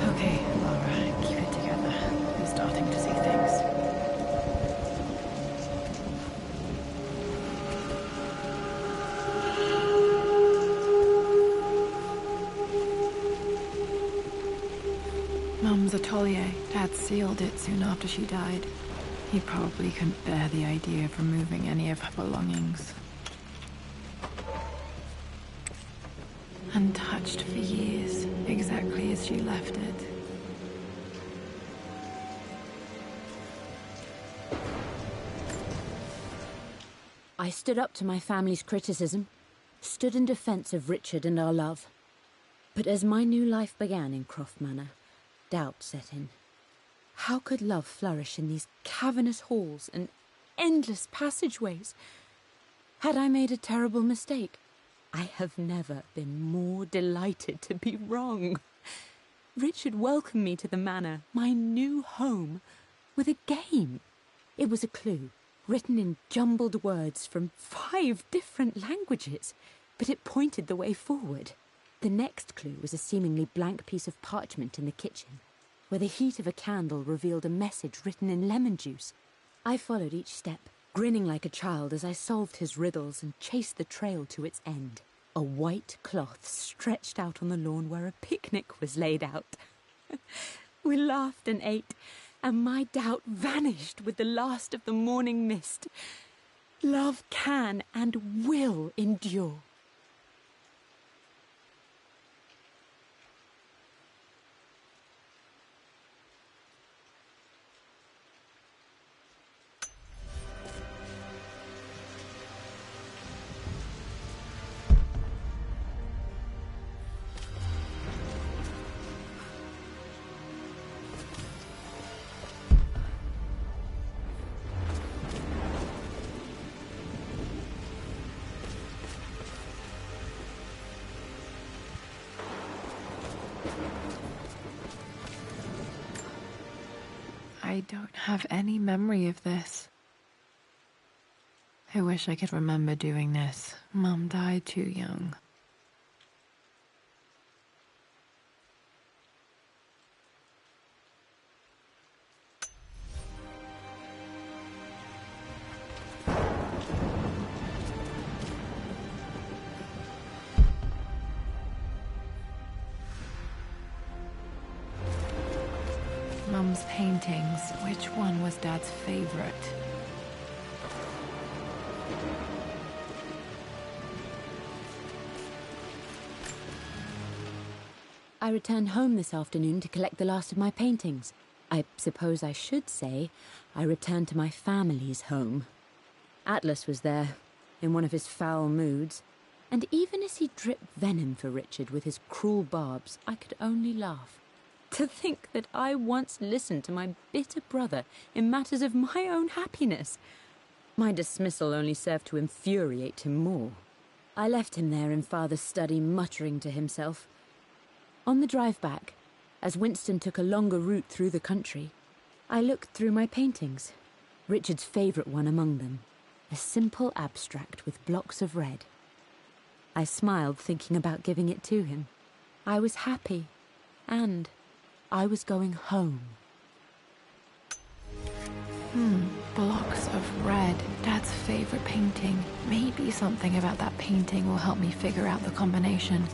Okay, Laura, keep it together. I'm starting to see things. Mum's atelier. Dad sealed it soon after she died. He probably couldn't bear the idea of removing any of her belongings. Untouched for years, exactly as she left it. I stood up to my family's criticism, stood in defense of Richard and our love. But as my new life began in Croft Manor, doubt set in. How could love flourish in these cavernous halls and endless passageways? Had I made a terrible mistake? I have never been more delighted to be wrong. Richard welcomed me to the manor, my new home, with a game. It was a clue, written in jumbled words from 5 different languages, but it pointed the way forward. The next clue was a seemingly blank piece of parchment in the kitchen, where the heat of a candle revealed a message written in lemon juice. I followed each step, grinning like a child as I solved his riddles and chased the trail to its end. A white cloth stretched out on the lawn where a picnic was laid out. We laughed and ate, and my doubt vanished with the last of the morning mist. Love can and will endure. I don't have any memory of this. I wish I could remember doing this. Mum died too young. Mum's paintings. Which one was Dad's favorite? I returned home this afternoon to collect the last of my paintings. I suppose I should say I returned to my family's home. Atlas was there, in one of his foul moods, and even as he dripped venom for Richard with his cruel barbs, I could only laugh. To think that I once listened to my bitter brother in matters of my own happiness. My dismissal only served to infuriate him more. I left him there in Father's study, muttering to himself. On the drive back, as Winston took a longer route through the country, I looked through my paintings, Richard's favourite one among them, a simple abstract with blocks of red. I smiled, thinking about giving it to him. I was happy, and I was going home. Blocks of red. Dad's favorite painting. Maybe something about that painting will help me figure out the combination.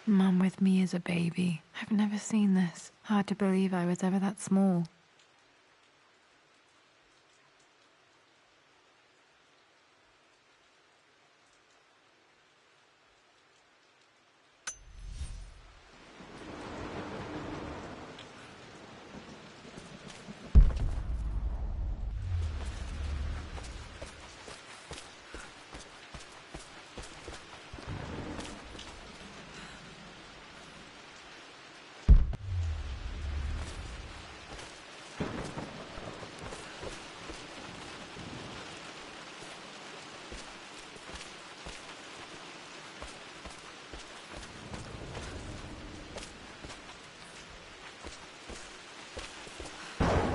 Mum with me as a baby. I've never seen this. Hard to believe I was ever that small.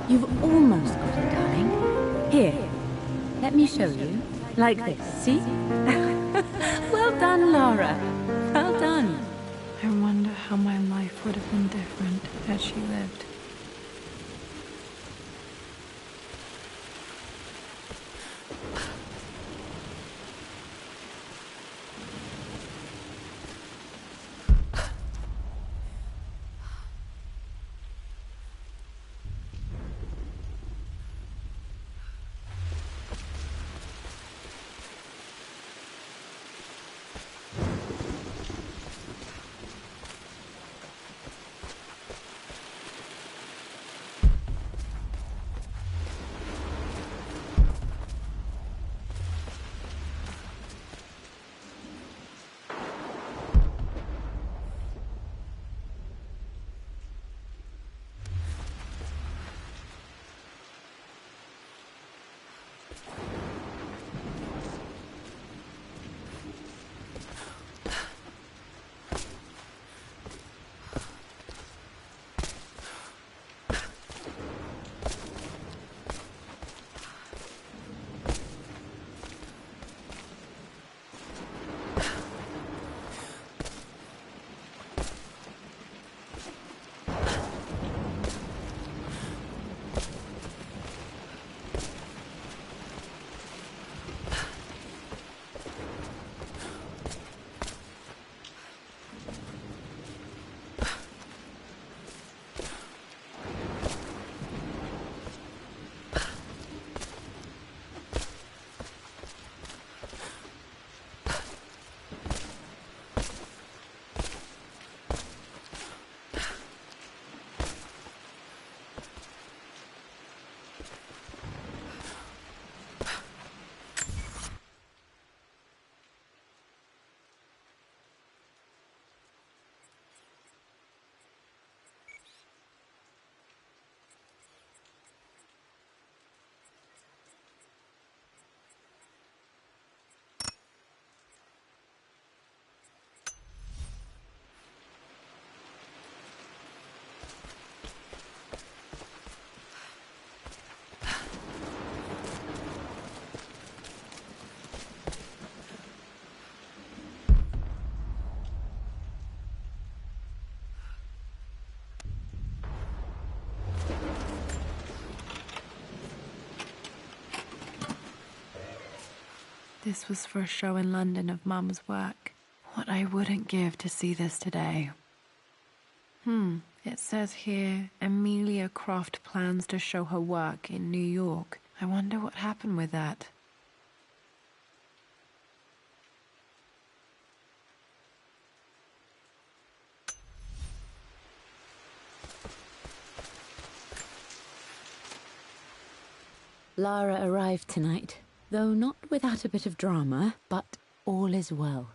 You've almost got it, darling. Here, let me show you. Like this, see? Well done, Lara. Well done. I wonder how my life would have been different had she lived. This was for a show in London of Mum's work. What I wouldn't give to see this today. It says here, Amelia Croft plans to show her work in New York. I wonder what happened with that. Lara arrived tonight, though not without a bit of drama, but all is well.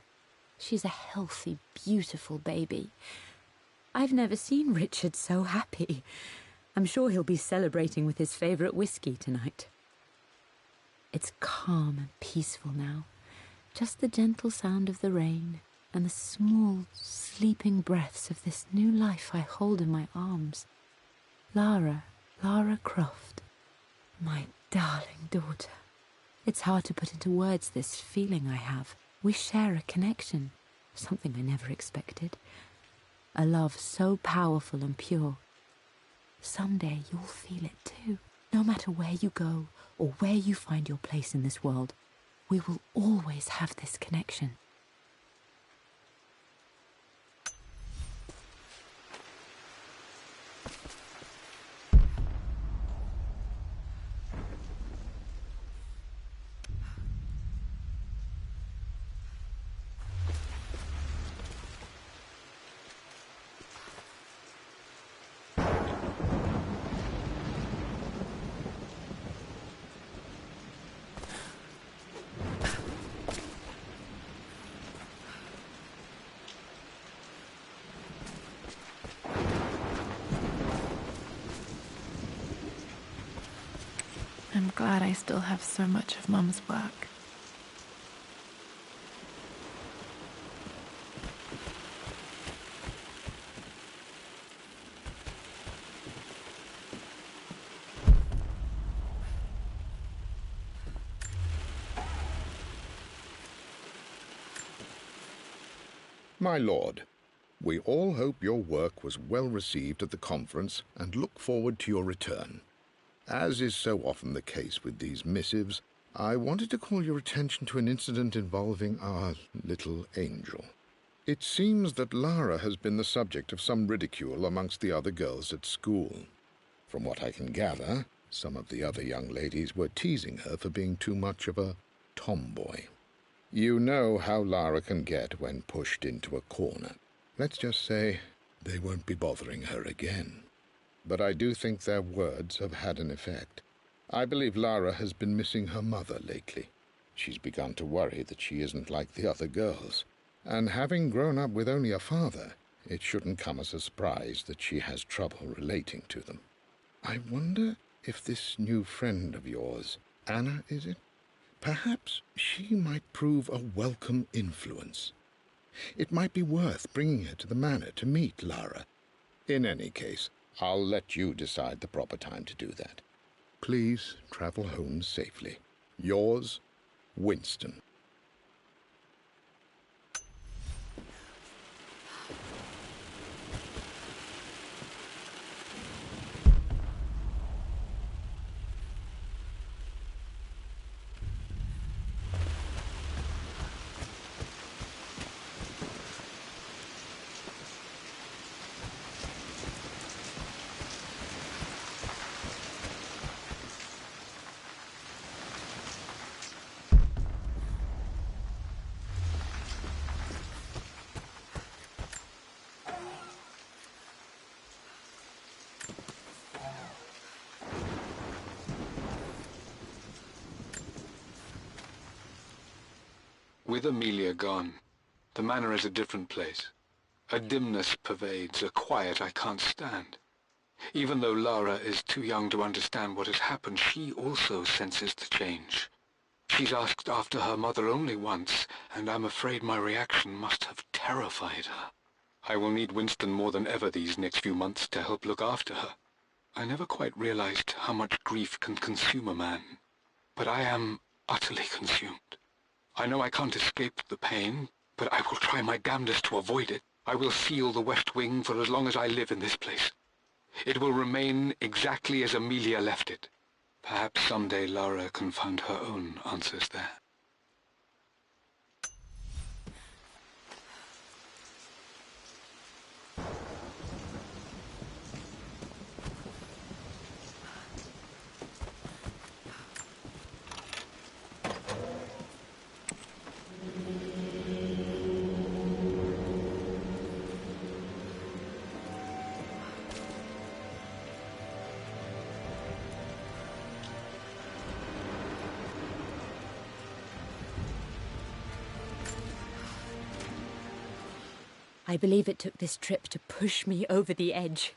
She's a healthy, beautiful baby. I've never seen Richard so happy. I'm sure he'll be celebrating with his favourite whiskey tonight. It's calm and peaceful now. Just the gentle sound of the rain and the small, sleeping breaths of this new life I hold in my arms. Lara Croft, my darling daughter. It's hard to put into words this feeling I have. We share a connection, something I never expected. A love so powerful and pure. Someday you'll feel it too. No matter where you go or where you find your place in this world, we will always have this connection. I'm glad I still have so much of Mum's work. My lord, we all hope your work was well received at the conference and look forward to your return. As is so often the case with these missives, I wanted to call your attention to an incident involving our little angel. It seems that Lara has been the subject of some ridicule amongst the other girls at school. From what I can gather, some of the other young ladies were teasing her for being too much of a tomboy. You know how Lara can get when pushed into a corner. Let's just say they won't be bothering her again. But I do think their words have had an effect. I believe Lara has been missing her mother lately. She's begun to worry that she isn't like the other girls. And having grown up with only a father, it shouldn't come as a surprise that she has trouble relating to them. I wonder if this new friend of yours, Anna, is it? Perhaps she might prove a welcome influence. It might be worth bringing her to the manor to meet Lara. In any case, I'll let you decide the proper time to do that. Please travel home safely. Yours, Winston. With Amelia gone, the manor is a different place. A dimness pervades, a quiet I can't stand. Even though Lara is too young to understand what has happened, she also senses the change. She's asked after her mother only once, and I'm afraid my reaction must have terrified her. I will need Winston more than ever these next few months to help look after her. I never quite realized how much grief can consume a man, but I am utterly consumed. I know I can't escape the pain, but I will try my damnedest to avoid it. I will seal the West Wing for as long as I live in this place. It will remain exactly as Amelia left it. Perhaps someday Lara can find her own answers there. I believe it took this trip to push me over the edge.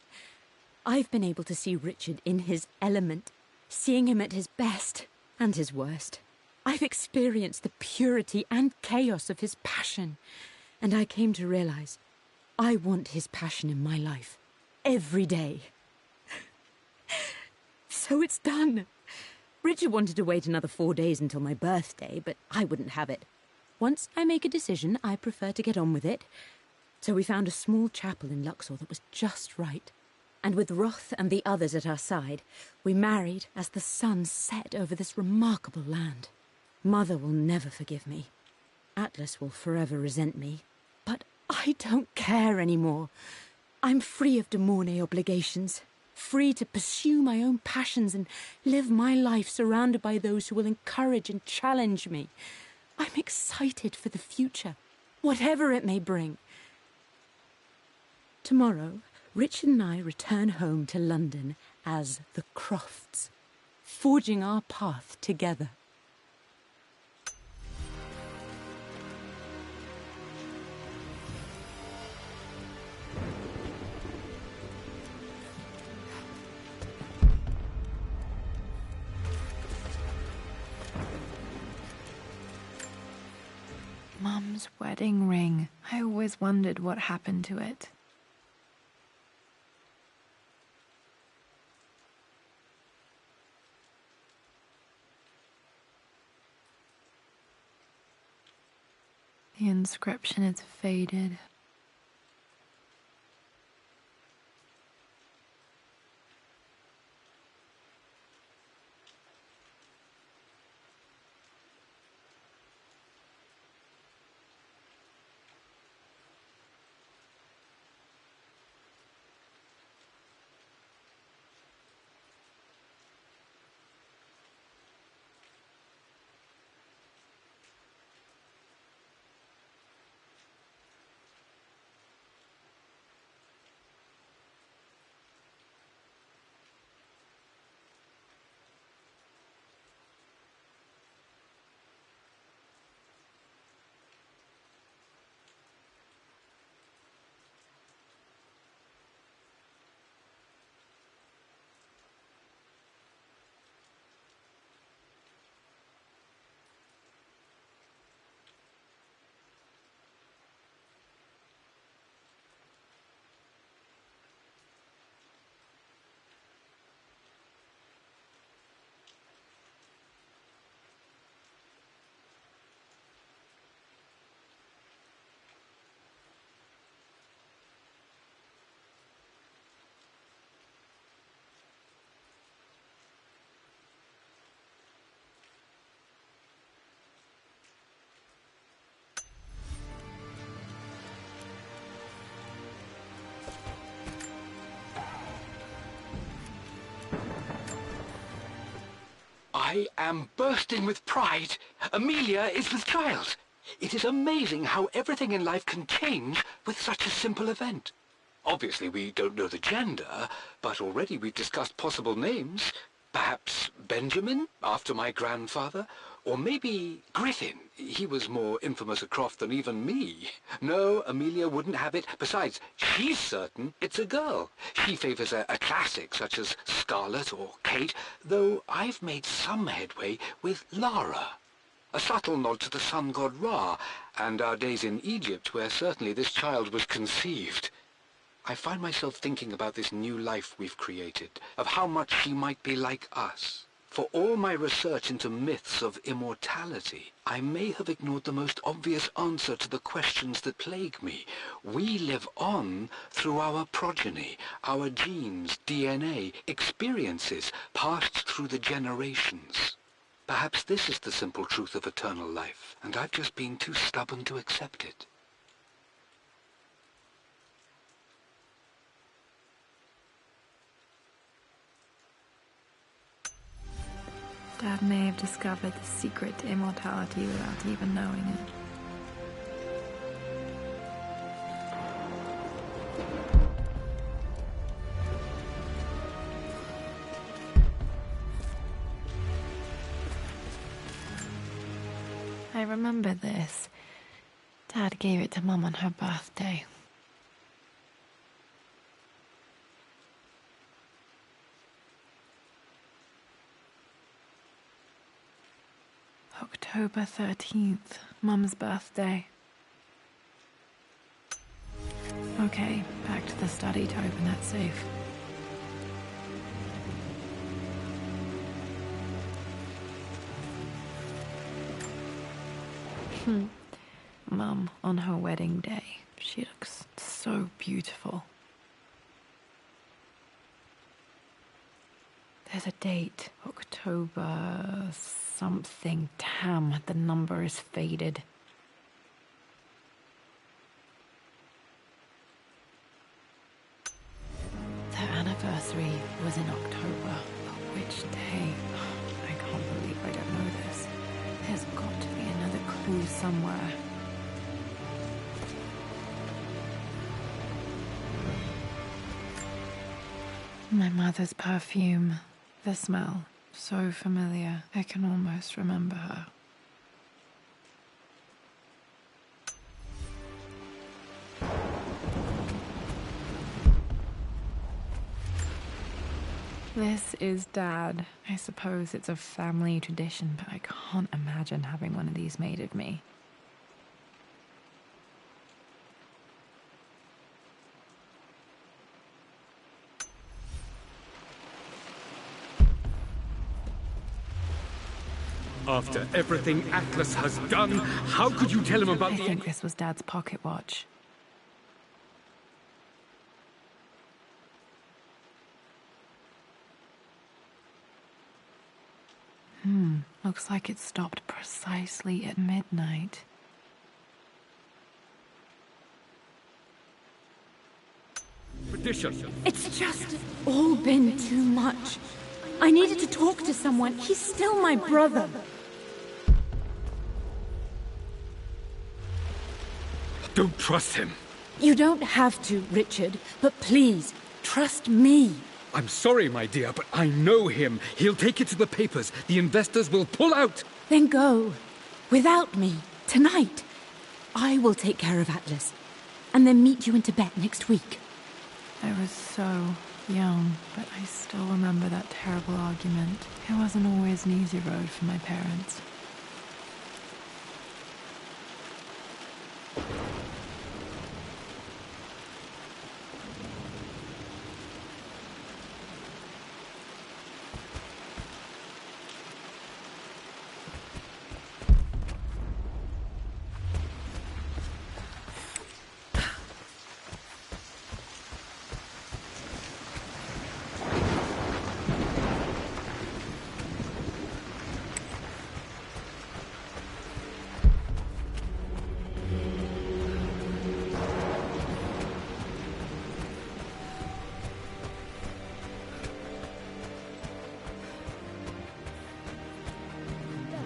I've been able to see Richard in his element, seeing him at his best and his worst. I've experienced the purity and chaos of his passion, and I came to realize I want his passion in my life every day. So it's done. Richard wanted to wait another 4 days until my birthday, but I wouldn't have it. Once I make a decision, I prefer to get on with it. So we found a small chapel in Luxor that was just right. And with Roth and the others at our side, we married as the sun set over this remarkable land. Mother will never forgive me. Atlas will forever resent me. But I don't care anymore. I'm free of de Mornay obligations, free to pursue my own passions and live my life surrounded by those who will encourage and challenge me. I'm excited for the future, whatever it may bring. Tomorrow, Richard and I return home to London as the Crofts, forging our path together. Mum's wedding ring. I always wondered what happened to it. The inscription is faded. I am bursting with pride. Amelia is with child. It is amazing how everything in life can change with such a simple event. Obviously, we don't know the gender, but already we've discussed possible names. Perhaps Benjamin, after my grandfather, or maybe Griffin. He was more infamous at Croft than even me. No, Amelia wouldn't have it. Besides, she's certain it's a girl. She favours a classic such as Scarlet or Kate, though I've made some headway with Lara. A subtle nod to the sun god Ra, and our days in Egypt, where certainly this child was conceived. I find myself thinking about this new life we've created, of how much she might be like us. For all my research into myths of immortality, I may have ignored the most obvious answer to the questions that plague me. We live on through our progeny, our genes, DNA, experiences passed through the generations. Perhaps this is the simple truth of eternal life, and I've just been too stubborn to accept it. Dad may have discovered the secret to immortality without even knowing it. I remember this. Dad gave it to Mum on her birthday. October 13th, Mum's birthday. Okay, back to the study to open that safe. Mum on her wedding day. She looks so beautiful. There's a date, October something. Damn, the number is faded. Their anniversary was in October, but which day? I can't believe I don't know this. There's got to be another clue somewhere. My mother's perfume. The smell. So familiar. I can almost remember her. This is Dad. I suppose it's a family tradition, but I can't imagine having one of these made of me. After everything Atlas has done, how could you tell him about I think this was Dad's pocket watch. Looks like it stopped precisely at midnight. Tradition? It's just all been too much. I needed to talk to someone. He's still my brother. Don't trust him. You don't have to, Richard, but please, trust me. I'm sorry, my dear, but I know him. He'll take it to the papers. The investors will pull out. Then go. Without me. Tonight. I will take care of Atlas. And then meet you in Tibet next week. I was so young, but I still remember that terrible argument. It wasn't always an easy road for my parents.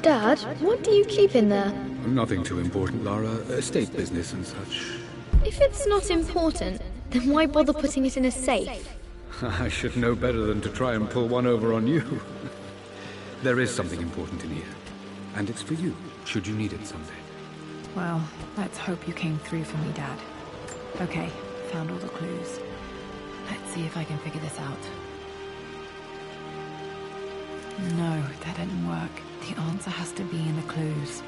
Dad, what do you keep in there? Nothing too important, Lara. Estate business and such. If it's not important, then why bother putting it in a safe? I should know better than to try and pull one over on you. There is something important in here. And it's for you, should you need it someday. Well, let's hope you came through for me, Dad. Okay, found all the clues. Let's see if I can figure this out. No, that didn't work. The answer has to be in the clues.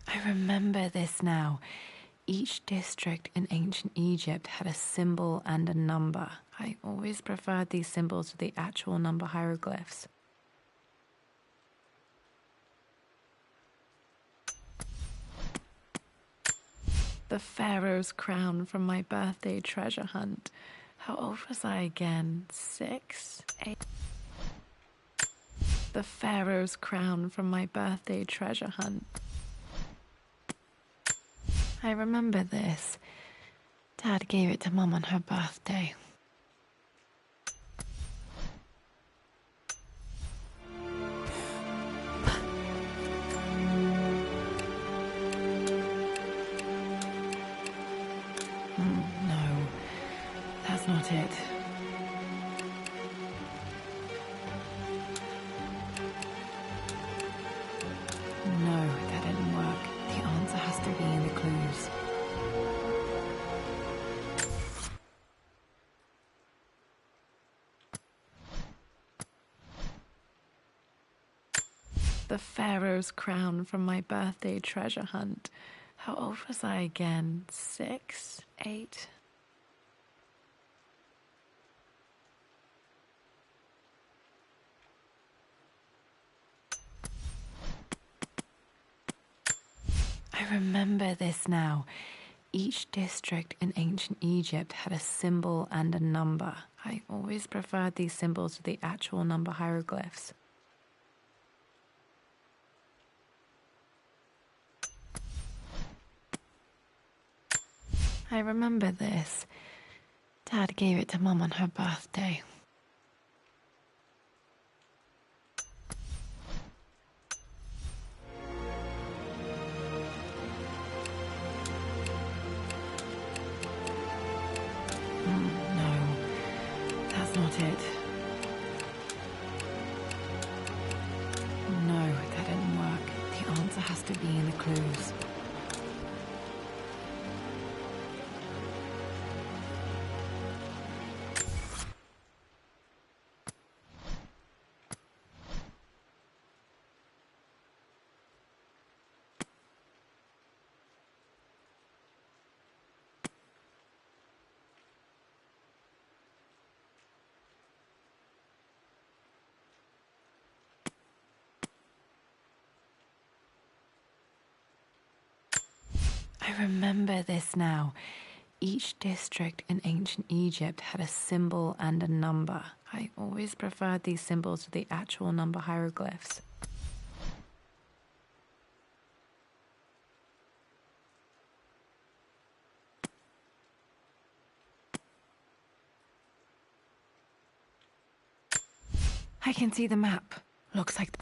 I remember this now. Each district in ancient Egypt had a symbol and a number. I always preferred these symbols to the actual number hieroglyphs. The pharaoh's crown from my birthday treasure hunt. How old was I again? 6? 8? The pharaoh's crown from my birthday treasure hunt. I remember this. Dad gave it to Mum on her birthday. No, that's not it. the Pharaoh's crown from my birthday treasure hunt. How old was I again? 6? 8? I remember this now. Each district in ancient Egypt had a symbol and a number. I always preferred these symbols to the actual number hieroglyphs. I remember this. Dad gave it to Mum on her birthday. No, that's not it. No, that didn't work. The answer has to be in the clues. I remember this now. Each district in ancient Egypt had a symbol and a number. I always preferred these symbols to the actual number hieroglyphs. I can see the map. Looks like...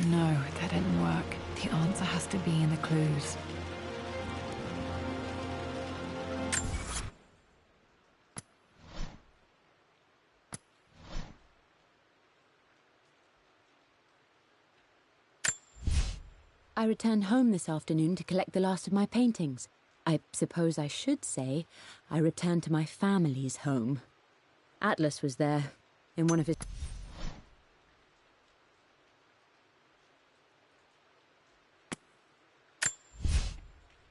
No, that didn't work. The answer has to be in the clues. I returned home this afternoon to collect the last of my paintings. I suppose I should say I returned to my family's home. Atlas was there, in one of his...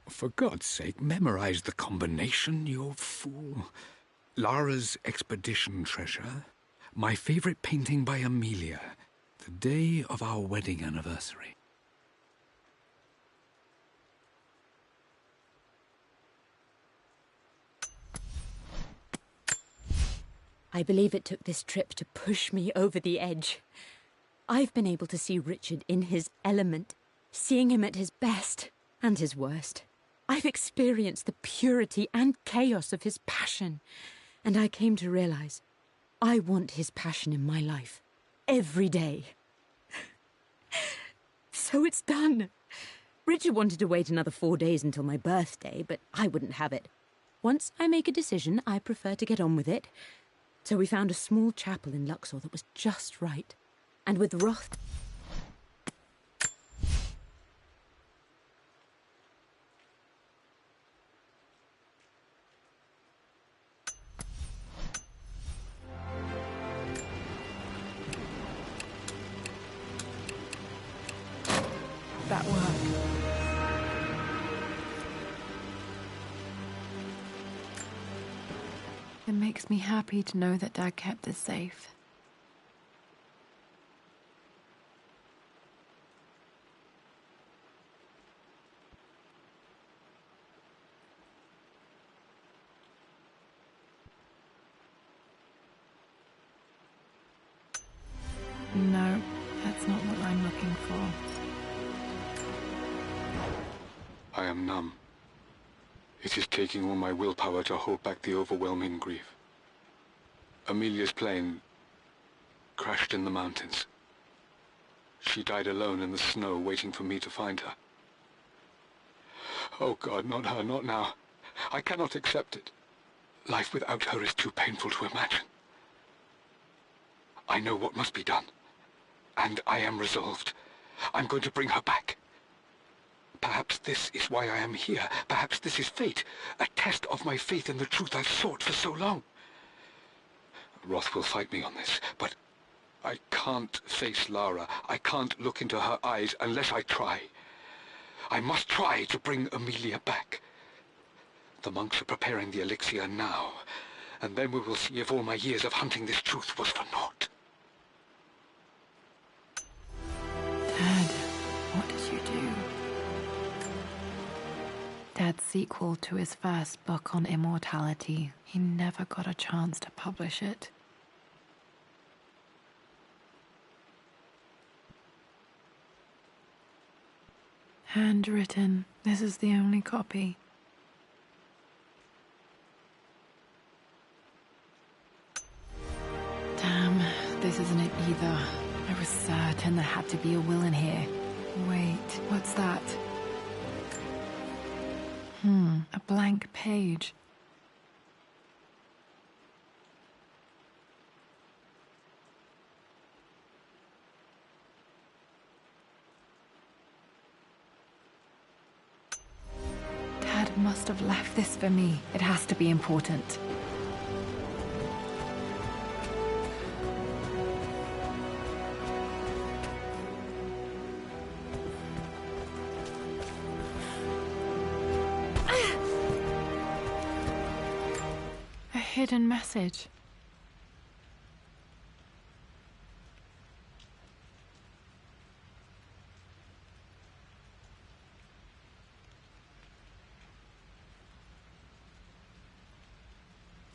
For God's sake, memorize the combination, you fool. Lara's expedition treasure, my favorite painting by Amelia, the day of our wedding anniversary. I believe it took this trip to push me over the edge. I've been able to see Richard in his element, seeing him at his best and his worst. I've experienced the purity and chaos of his passion, and I came to realize I want his passion in my life every day. So it's done. Richard wanted to wait another 4 days until my birthday, but I wouldn't have it. Once I make a decision, I prefer to get on with it. So we found a small chapel in Luxor that was just right. And with Roth... That worked. It makes me happy to know that Dad kept it safe. No, that's not what I'm looking for. I am numb. It is taking all my willpower to hold back the overwhelming grief. Amelia's plane crashed in the mountains. She died alone in the snow, waiting for me to find her. Oh God, not her, not now. I cannot accept it. Life without her is too painful to imagine. I know what must be done, and I am resolved. I'm going to bring her back. Perhaps this is why I am here. Perhaps this is fate, a test of my faith in the truth I've sought for so long. Roth will fight me on this, but I can't face Lara. I can't look into her eyes unless I try. I must try to bring Amelia back. The monks are preparing the elixir now, and then we will see if all my years of hunting this truth was for naught. Dad, what did you do? Dad's sequel to his first book on immortality. He never got a chance to publish it. Handwritten. This is the only copy. Damn, this isn't it either. I was certain there had to be a will in here. Wait, what's that? A blank page. Dad must have left this for me. It has to be important. A hidden message.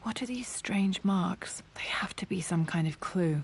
What are these strange marks? They have to be some kind of clue.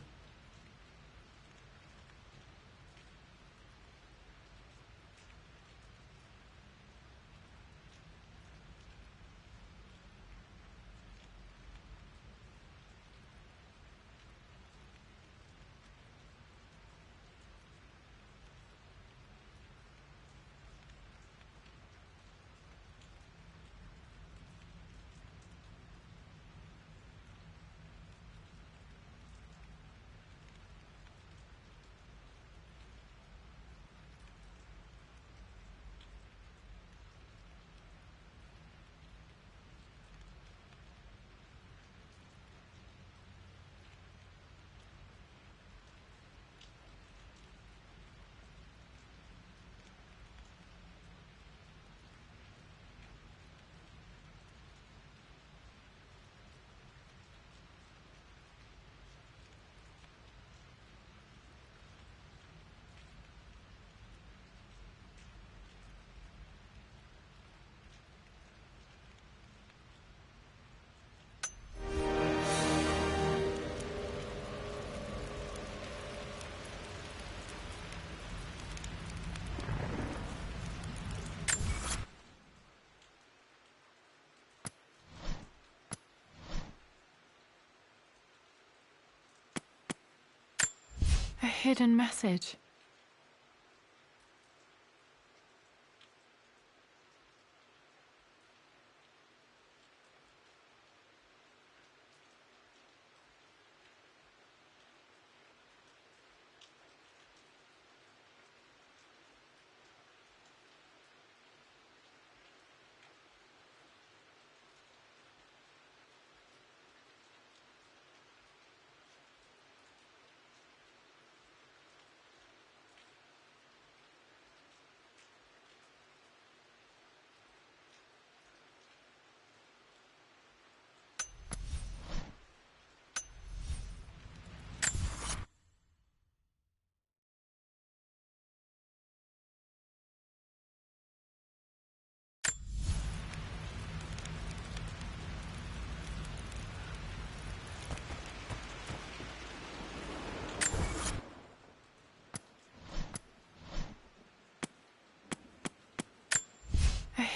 A hidden message.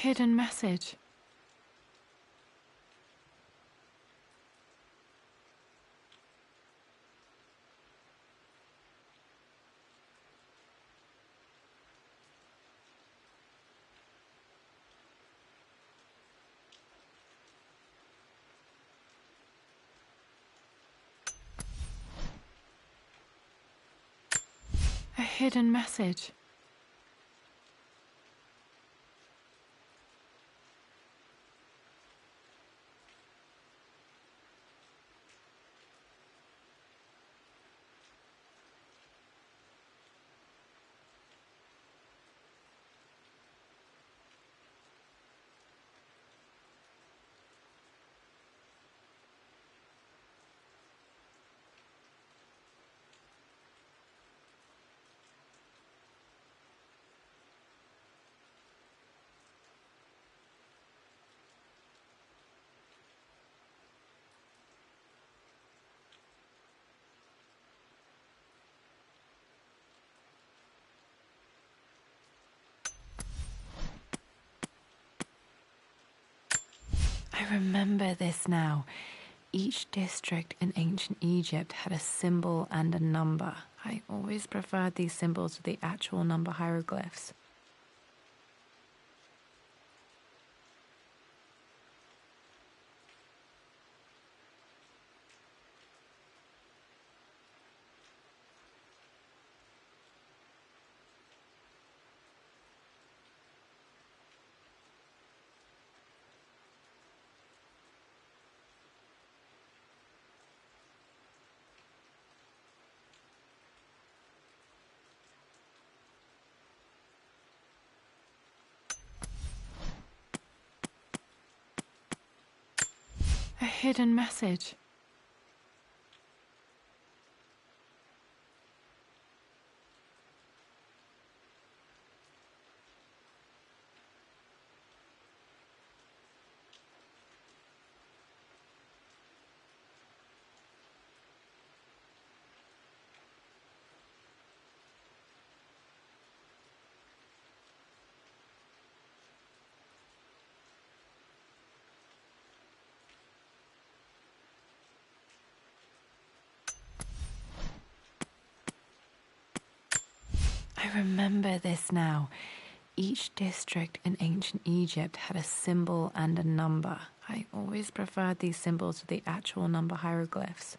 hidden message. A hidden message. I remember this now. Each district in ancient Egypt had a symbol and a number. I always preferred these symbols to the actual number hieroglyphs. A hidden message. I remember this now. Each district in ancient Egypt had a symbol and a number. I always preferred these symbols to the actual number hieroglyphs.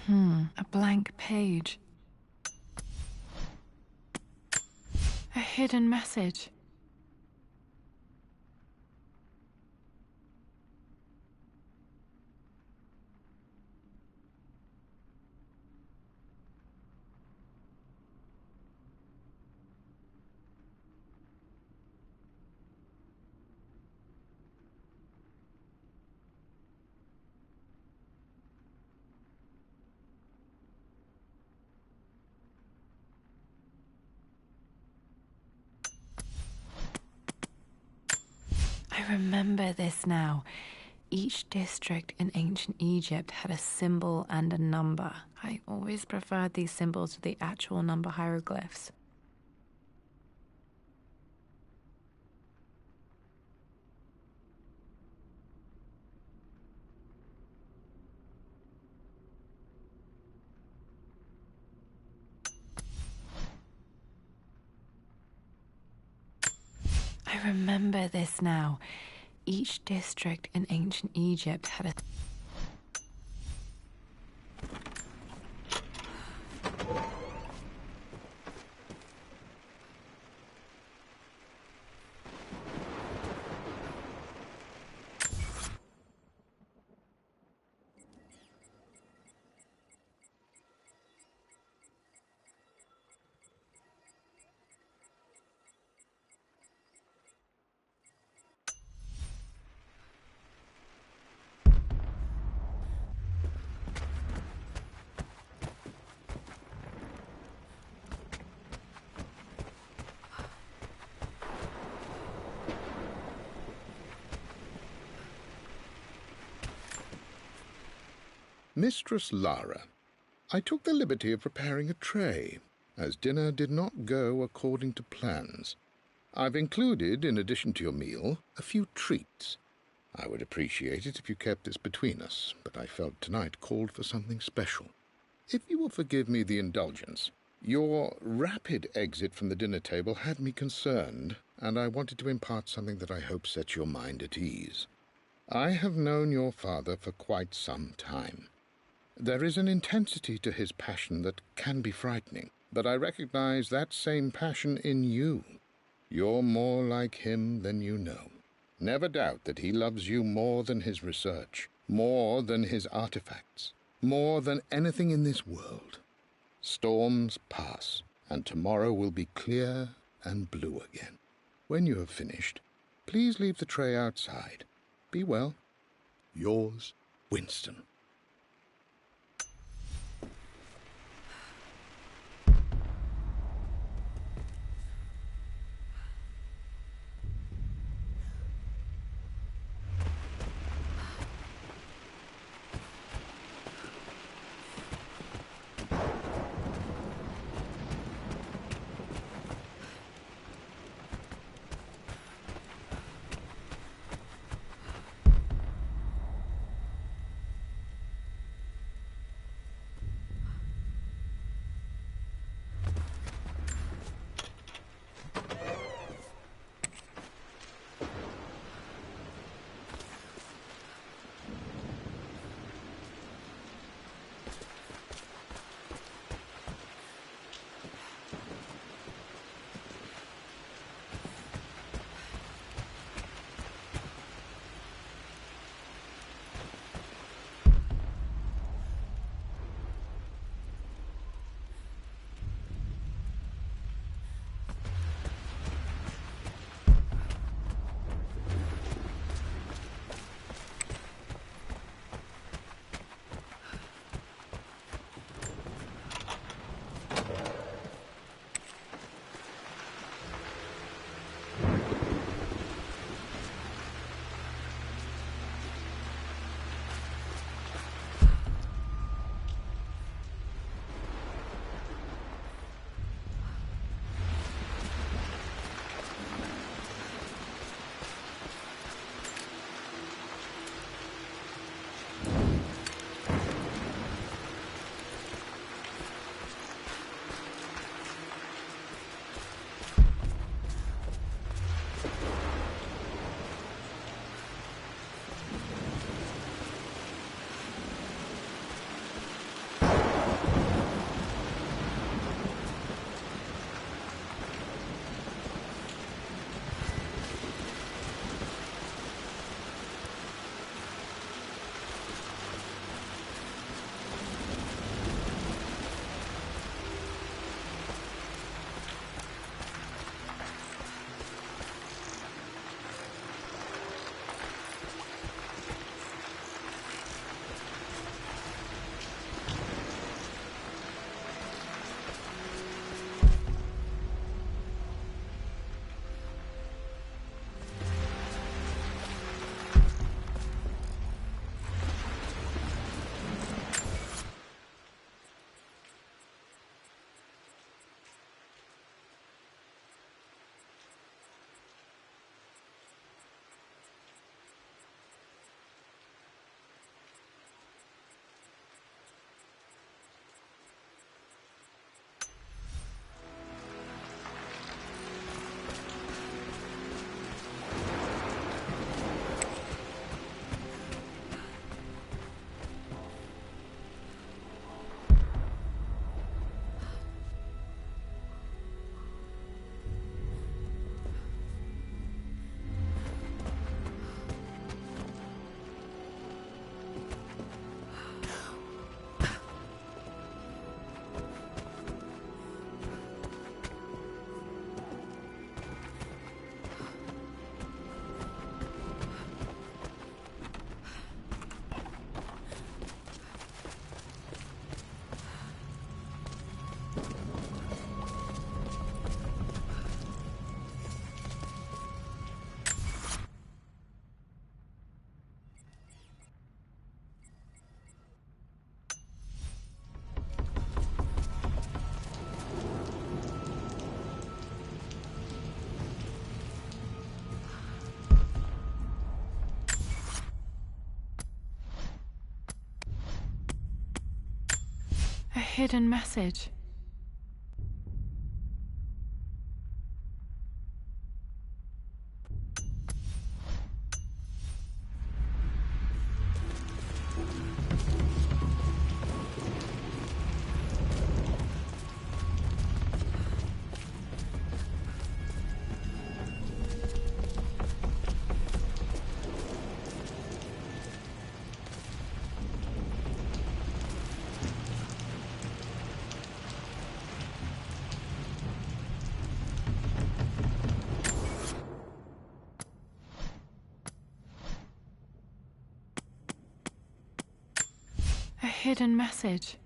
A blank page. A hidden message. I remember this now. Each district in ancient Egypt had a symbol and a number. I always preferred these symbols to the actual number hieroglyphs. I remember this now. Each district in ancient Egypt had a... Mistress Lara, I took the liberty of preparing a tray, as dinner did not go according to plans. I've included, in addition to your meal, a few treats. I would appreciate it if you kept this between us, but I felt tonight called for something special. If you will forgive me the indulgence, your rapid exit from the dinner table had me concerned, and I wanted to impart something that I hope sets your mind at ease. I have known your father for quite some time. There is an intensity to his passion that can be frightening, but I recognize that same passion in you. You're more like him than you know. Never doubt that he loves you more than his research, more than his artifacts, more than anything in this world. Storms pass, and tomorrow will be clear and blue again. When you have finished, please leave the tray outside. Be well. Yours, Winston. hidden message. A hidden message.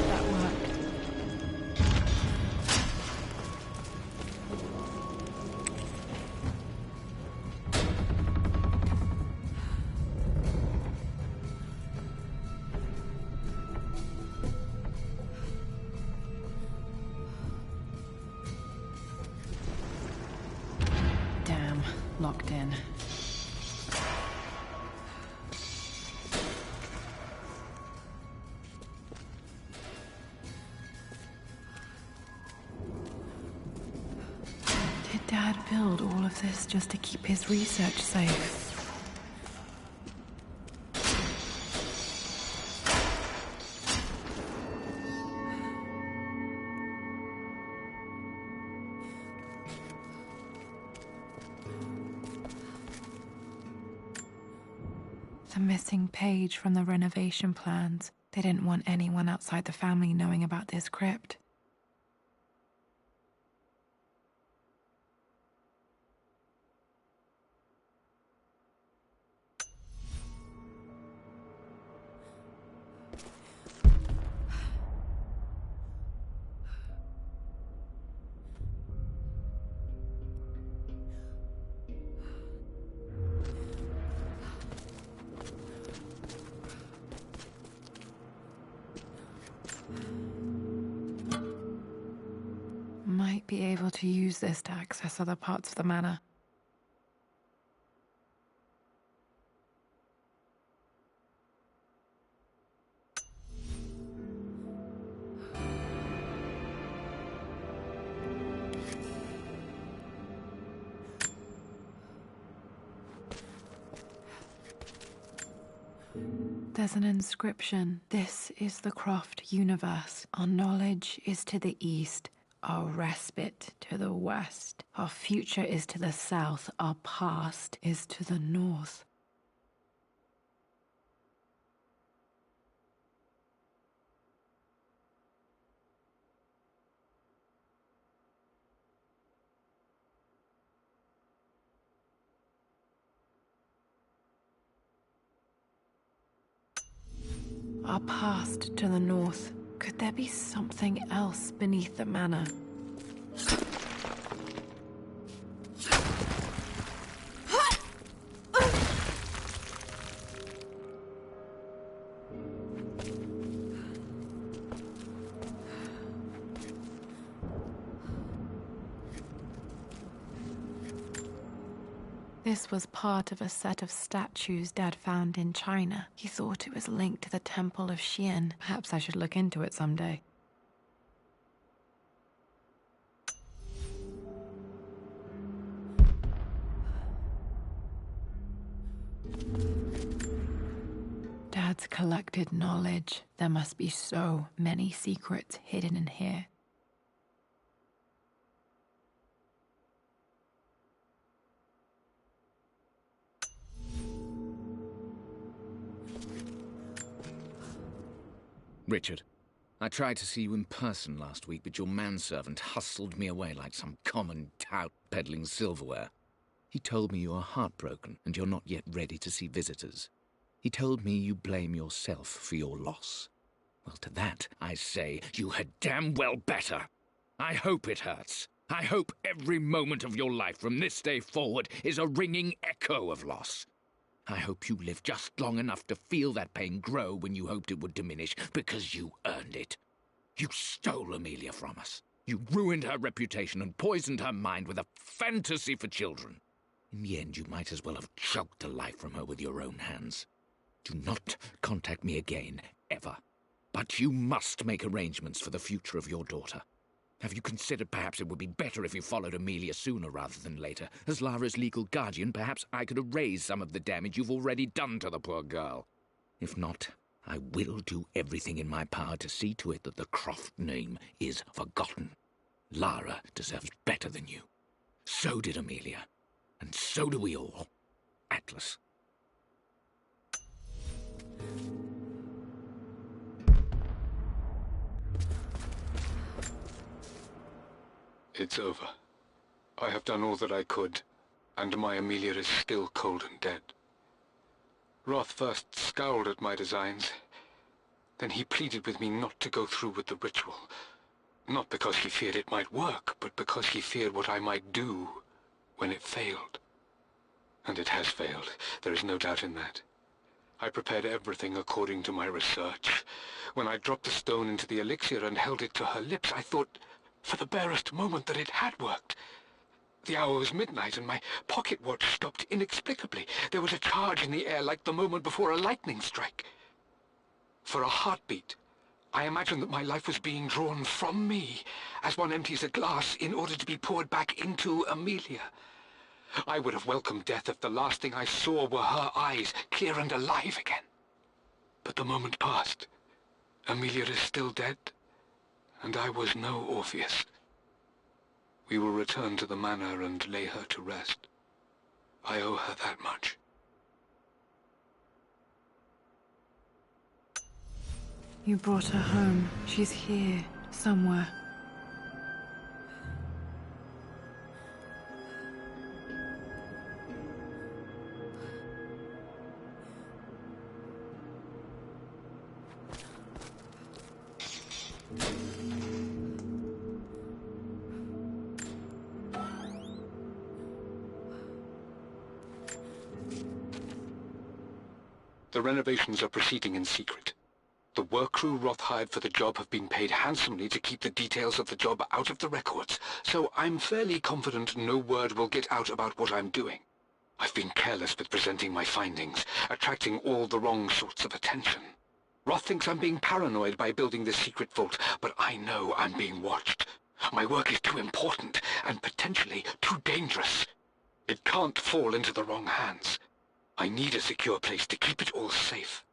That worked. Damn, locked in. Did Dad build all of this just to keep his research safe? The missing page from the renovation plans. They didn't want anyone outside the family knowing about this crypt. Might be able to use this to access other parts of the manor. There's an inscription. This is the Croft universe. Our knowledge is to the east. Our respite to the west. Our future is to the south. Our past is to the north. Our past to the north. Could there be something else beneath the manor? This was part of a set of statues Dad found in China. He thought it was linked to the Temple of Xian. Perhaps I should look into it someday. Dad's collected knowledge. There must be so many secrets hidden in here. Richard, I tried to see you in person last week, but your manservant hustled me away like some common tout peddling silverware. He told me you are heartbroken and you're not yet ready to see visitors. He told me you blame yourself for your loss. Well, to that, I say, you had damn well better. I hope it hurts. I hope every moment of your life from this day forward is a ringing echo of loss. I hope you live just long enough to feel that pain grow when you hoped it would diminish, because you earned it. You stole Amelia from us. You ruined her reputation and poisoned her mind with a fantasy for children. In the end, you might as well have choked the life from her with your own hands. Do not contact me again, ever. But you must make arrangements for the future of your daughter. Have you considered perhaps it would be better if you followed Amelia sooner rather than later? As Lara's legal guardian, perhaps I could erase some of the damage you've already done to the poor girl. If not, I will do everything in my power to see to it that the Croft name is forgotten. Lara deserves better than you. So did Amelia. And so do we all. Atlas. It's over. I have done all that I could, and my Amelia is still cold and dead. Roth first scowled at my designs. Then he pleaded with me not to go through with the ritual. Not because he feared it might work, but because he feared what I might do when it failed. And it has failed. There is no doubt in that. I prepared everything according to my research. When I dropped the stone into the elixir and held it to her lips, I thought for the barest moment that it had worked. The hour was midnight, and my pocket watch stopped inexplicably. There was a charge in the air like the moment before a lightning strike. For a heartbeat, I imagined that my life was being drawn from me, as one empties a glass in order to be poured back into Amelia. I would have welcomed death if the last thing I saw were her eyes, clear and alive again. But the moment passed. Amelia is still dead, and I was no Orpheus. We will return to the manor and lay her to rest. I owe her that much. You brought her home. She's here, somewhere. The renovations are proceeding in secret. The work crew Roth hired for the job have been paid handsomely to keep the details of the job out of the records, so I'm fairly confident no word will get out about what I'm doing. I've been careless with presenting my findings, attracting all the wrong sorts of attention. Roth thinks I'm being paranoid by building this secret vault, but I know I'm being watched. My work is too important, and potentially too dangerous. It can't fall into the wrong hands. I need a secure place to keep it all safe.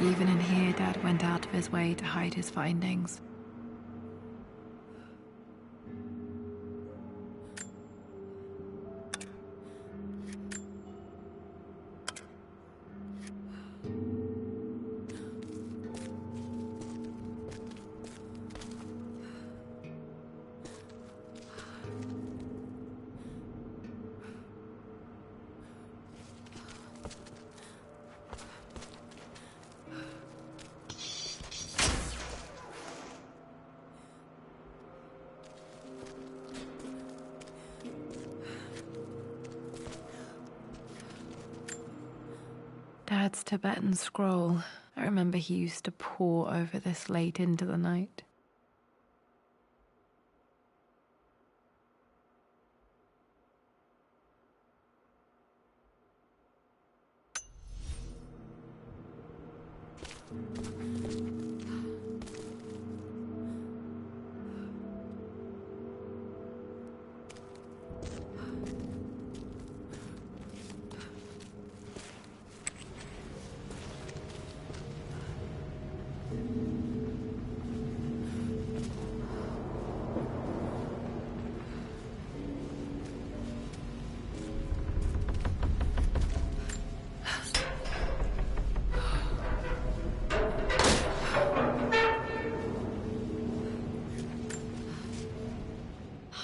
Even in here, Dad went out of his way to hide his findings. Dad's Tibetan scroll. I remember he used to pore over this late into the night.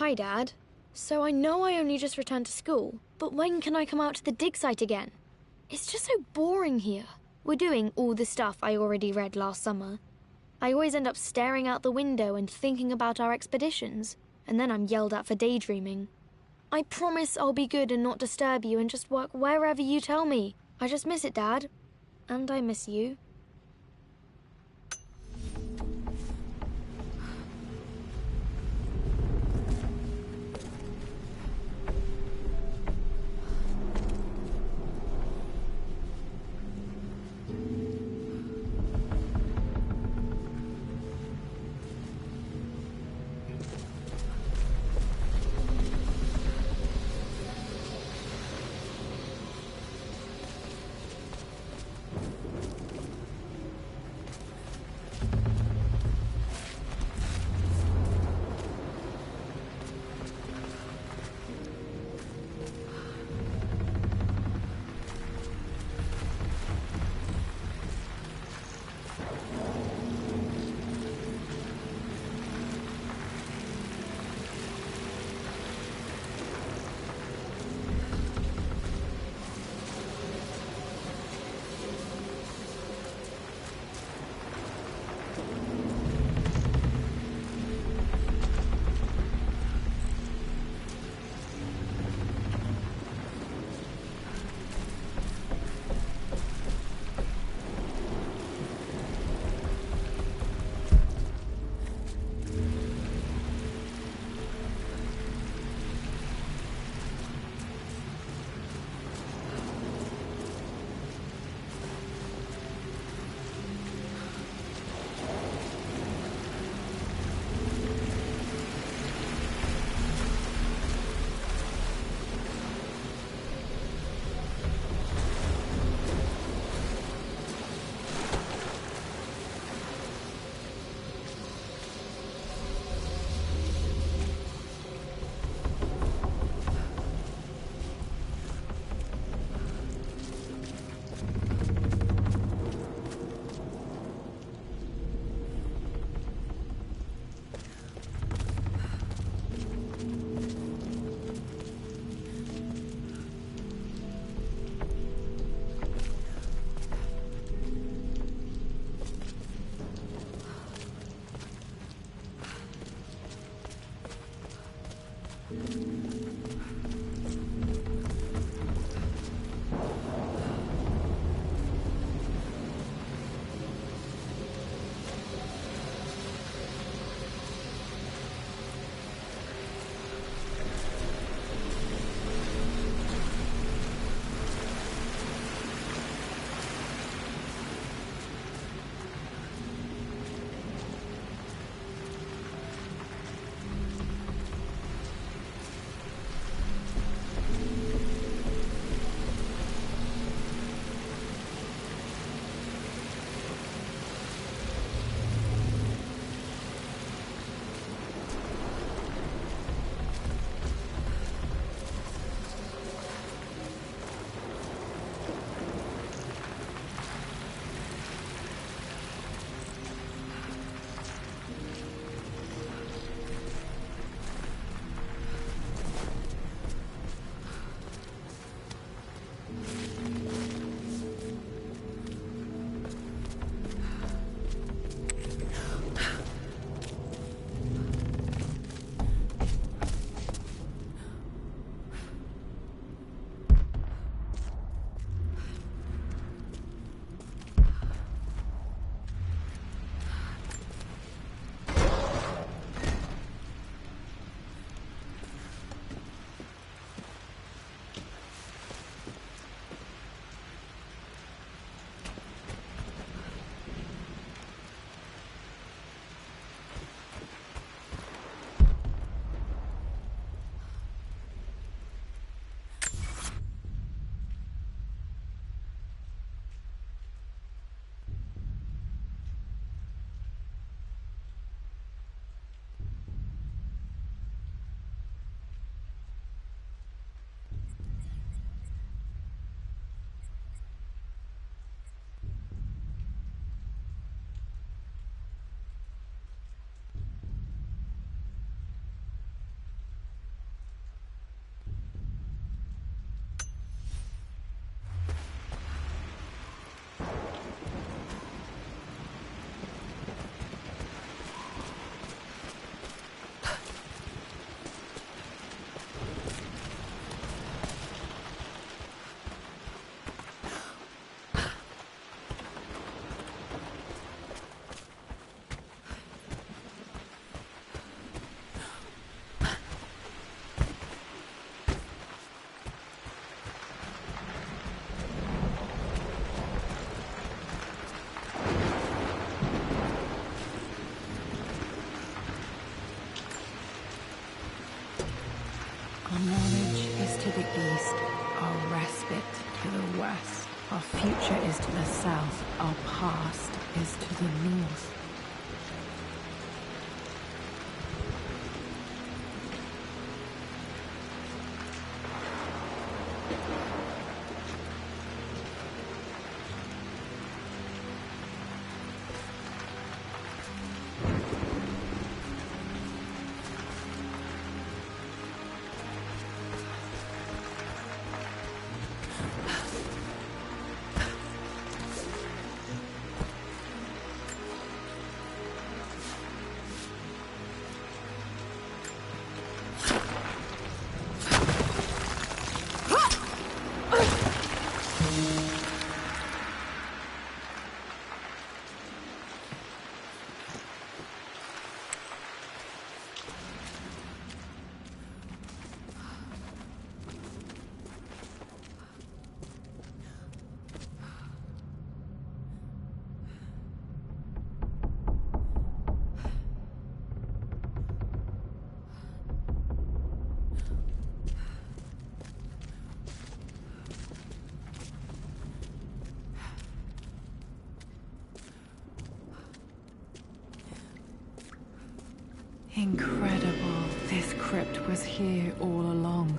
Hi, Dad. So I know I only just returned to school, but when can I come out to the dig site again? It's just so boring here. We're doing all the stuff I already read last summer. I always end up staring out the window and thinking about our expeditions, and then I'm yelled at for daydreaming. I promise I'll be good and not disturb you and just work wherever you tell me. I just miss it, Dad. And I miss you. Our knowledge is to the east, our respite to the west. Our future is to the south, our past is to the north. Incredible. This crypt was here all along.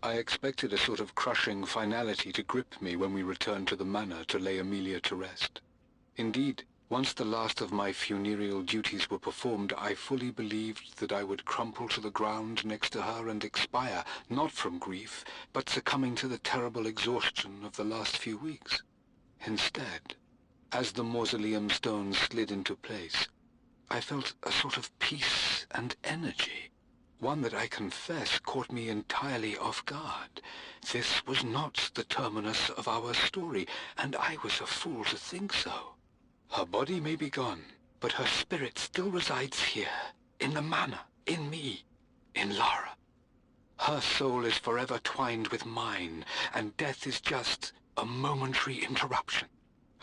I expected a sort of crushing finality to grip me when we returned to the manor to lay Amelia to rest. Indeed, once the last of my funereal duties were performed, I fully believed that I would crumple to the ground next to her and expire, not from grief, but succumbing to the terrible exhaustion of the last few weeks. Instead, as the mausoleum stones slid into place, I felt a sort of peace and energy, one that I confess caught me entirely off guard. This was not the terminus of our story, and I was a fool to think so. Her body may be gone, but her spirit still resides here, in the manor, in me, in Lara. Her soul is forever twined with mine, and death is just a momentary interruption.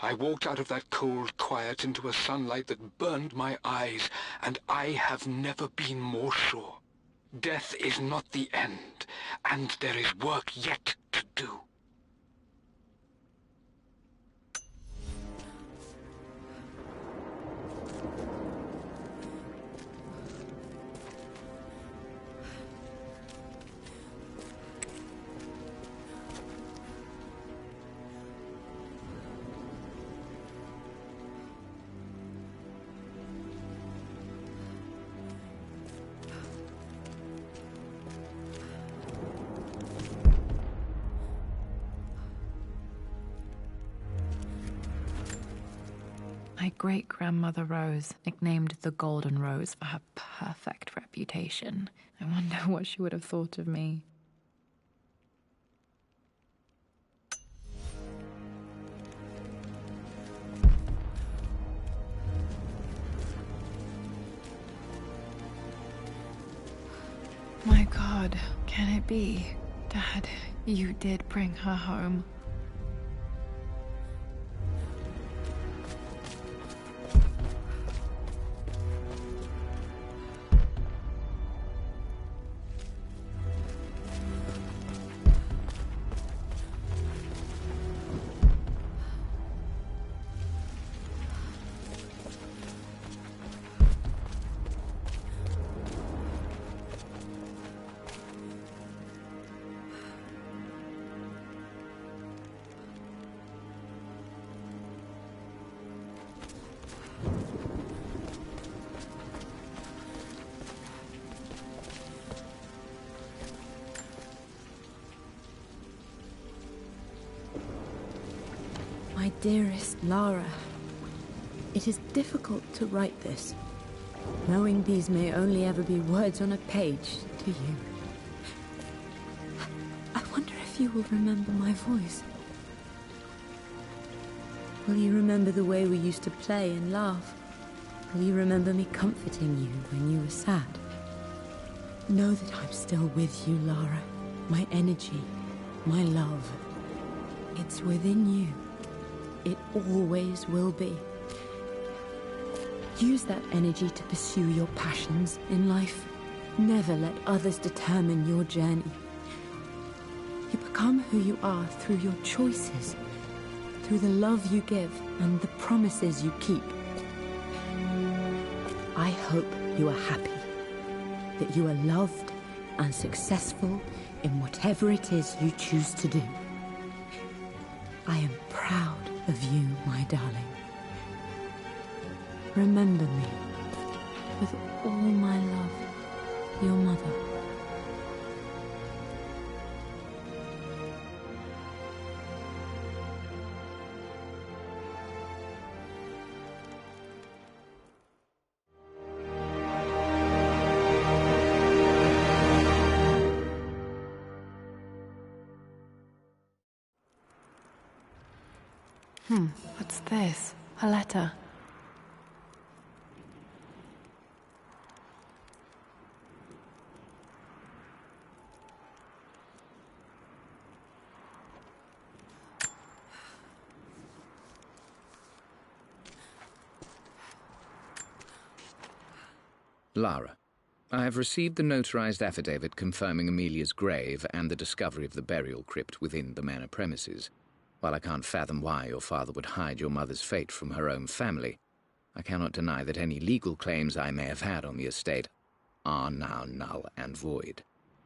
I walked out of that cold quiet into a sunlight that burned my eyes, and I have never been more sure. Death is not the end, and there is work yet to do. My great-grandmother Rose, nicknamed the Golden Rose for her perfect reputation. I wonder what she would have thought of me. My God, can it be? Dad, you did bring her home. My dearest Lara, it is difficult to write this, knowing these may only ever be words on a page to you. I wonder if you will remember my voice. Will you remember the way we used to play and laugh? Will you remember me comforting you when you were sad? Know that I'm still with you, Lara. My energy, my love. It's within you. It always will be. Use that energy to pursue your passions in life. Never let others determine your journey. You become who you are through your choices, through the love you give and the promises you keep. I hope you are happy, that you are loved and successful in whatever it is you choose to do. I am proud of you, my darling. Remember me, with all my love, your mother. What's this? A letter. Lara, I have received the notarized affidavit confirming Amelia's grave and the discovery of the burial crypt within the manor premises. While I can't fathom why your father would hide your mother's fate from her own family, I cannot deny that any legal claims I may have had on the estate are now null and void.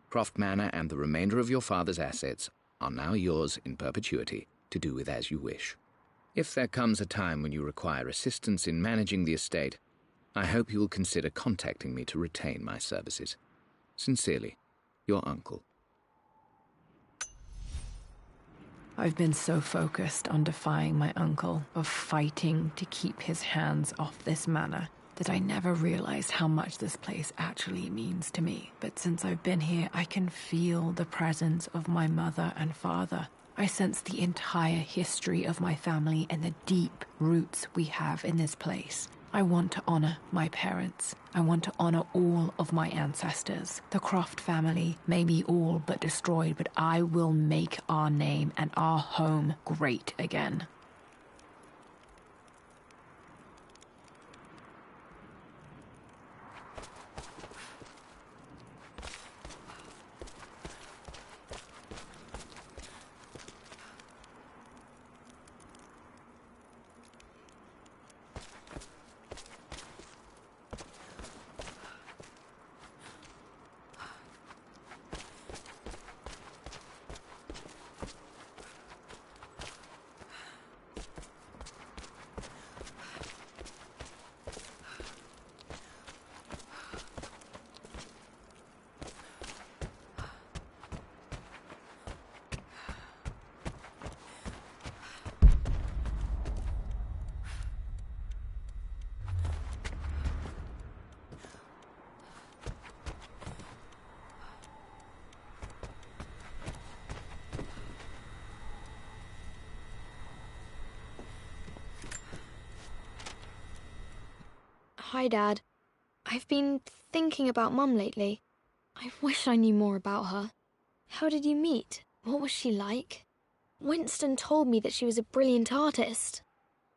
Croft Manor and the remainder of your father's assets are now yours in perpetuity to do with as you wish. If there comes a time when you require assistance in managing the estate, I hope you will consider contacting me to retain my services. Sincerely, your uncle. I've been so focused on defying my uncle, of fighting to keep his hands off this manor, that I never realized how much this place actually means to me. But since I've been here, I can feel the presence of my mother and father. I sense the entire history of my family and the deep roots we have in this place. I want to honor my parents. I want to honor all of my ancestors. The Croft family may be all but destroyed, but I will make our name and our home great again. Hi, Dad. I've been thinking about Mum lately. I wish I knew more about her. How did you meet? What was she like? Winston told me that she was a brilliant artist.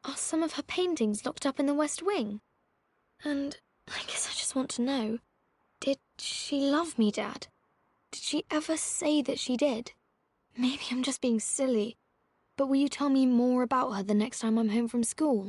Are some of her paintings locked up in the West Wing? And I guess I just want to know, did she love me, Dad? Did she ever say that she did? Maybe I'm just being silly, but will you tell me more about her the next time I'm home from school?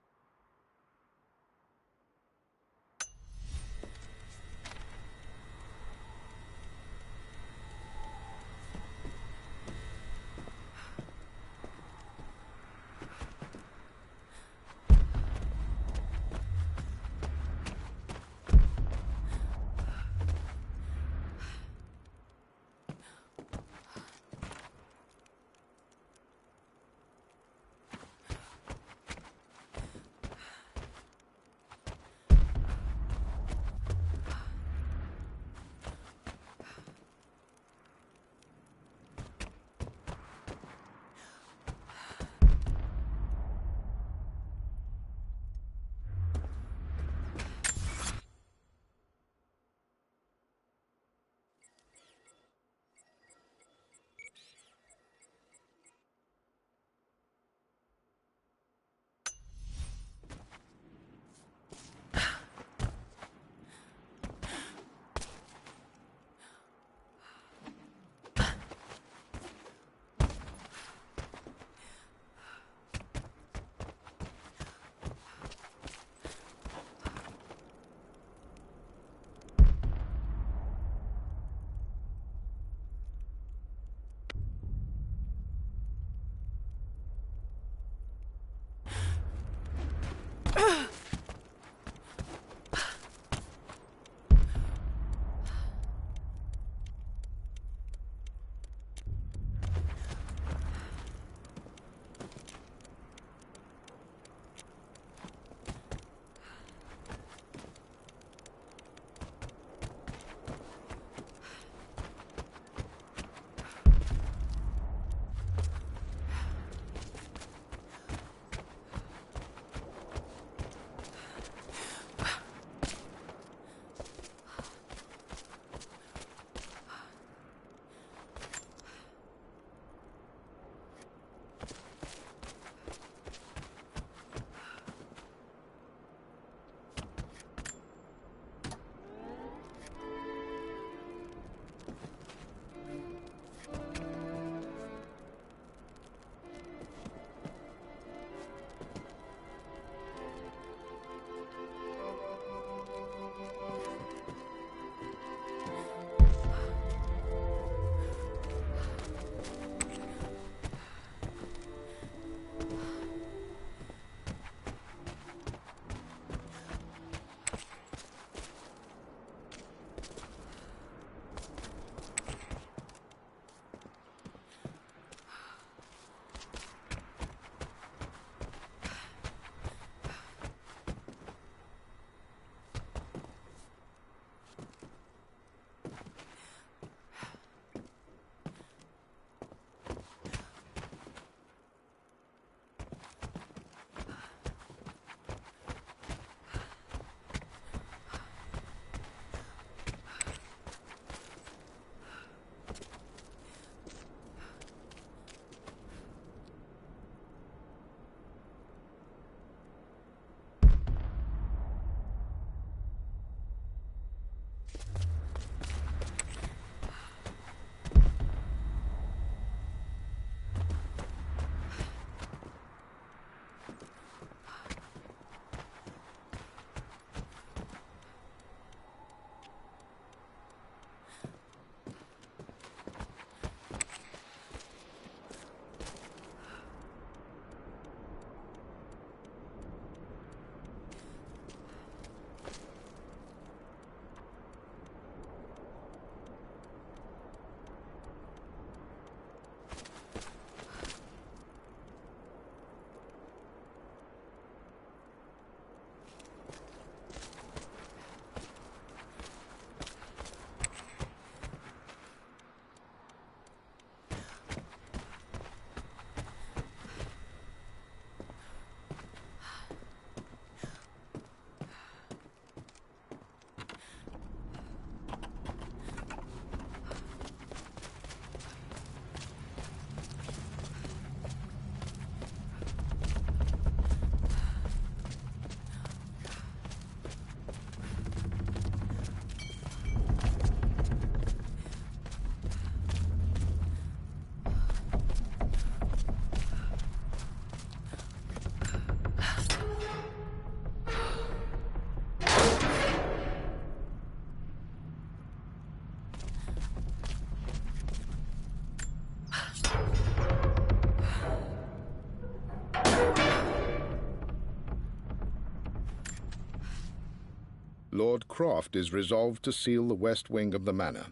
Lord Croft is resolved to seal the west wing of the manor.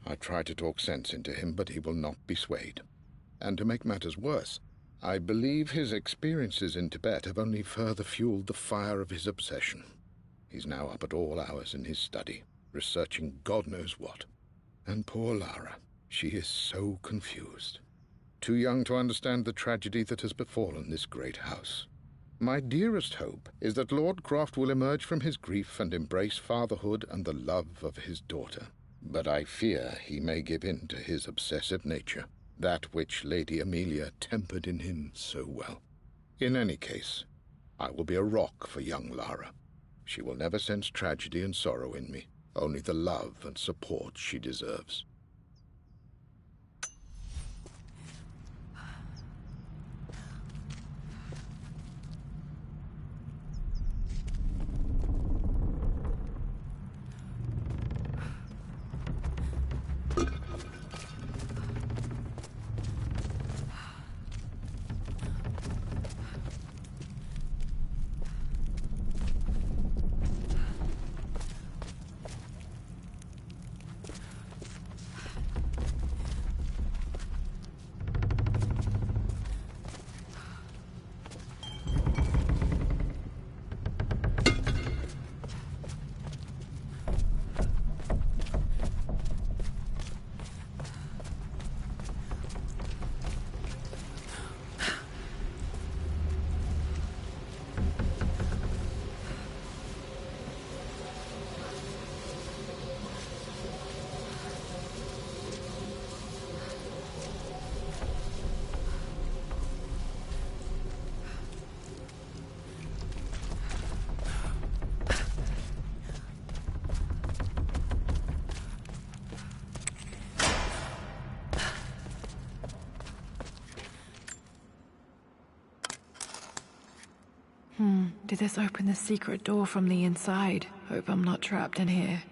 I try to talk sense into him, but he will not be swayed. And to make matters worse, I believe his experiences in Tibet have only further fueled the fire of his obsession. He's now up at all hours in his study, researching God knows what. And poor Lara, she is so confused. Too young to understand the tragedy that has befallen this great house. My dearest hope is that Lord Croft will emerge from his grief and embrace fatherhood and the love of his daughter. But I fear he may give in to his obsessive nature, that which Lady Amelia tempered in him so well. In any case, I will be a rock for young Lara. She will never sense tragedy and sorrow in me, only the love and support she deserves. Did this open the secret door from the inside? Hope I'm not trapped in here.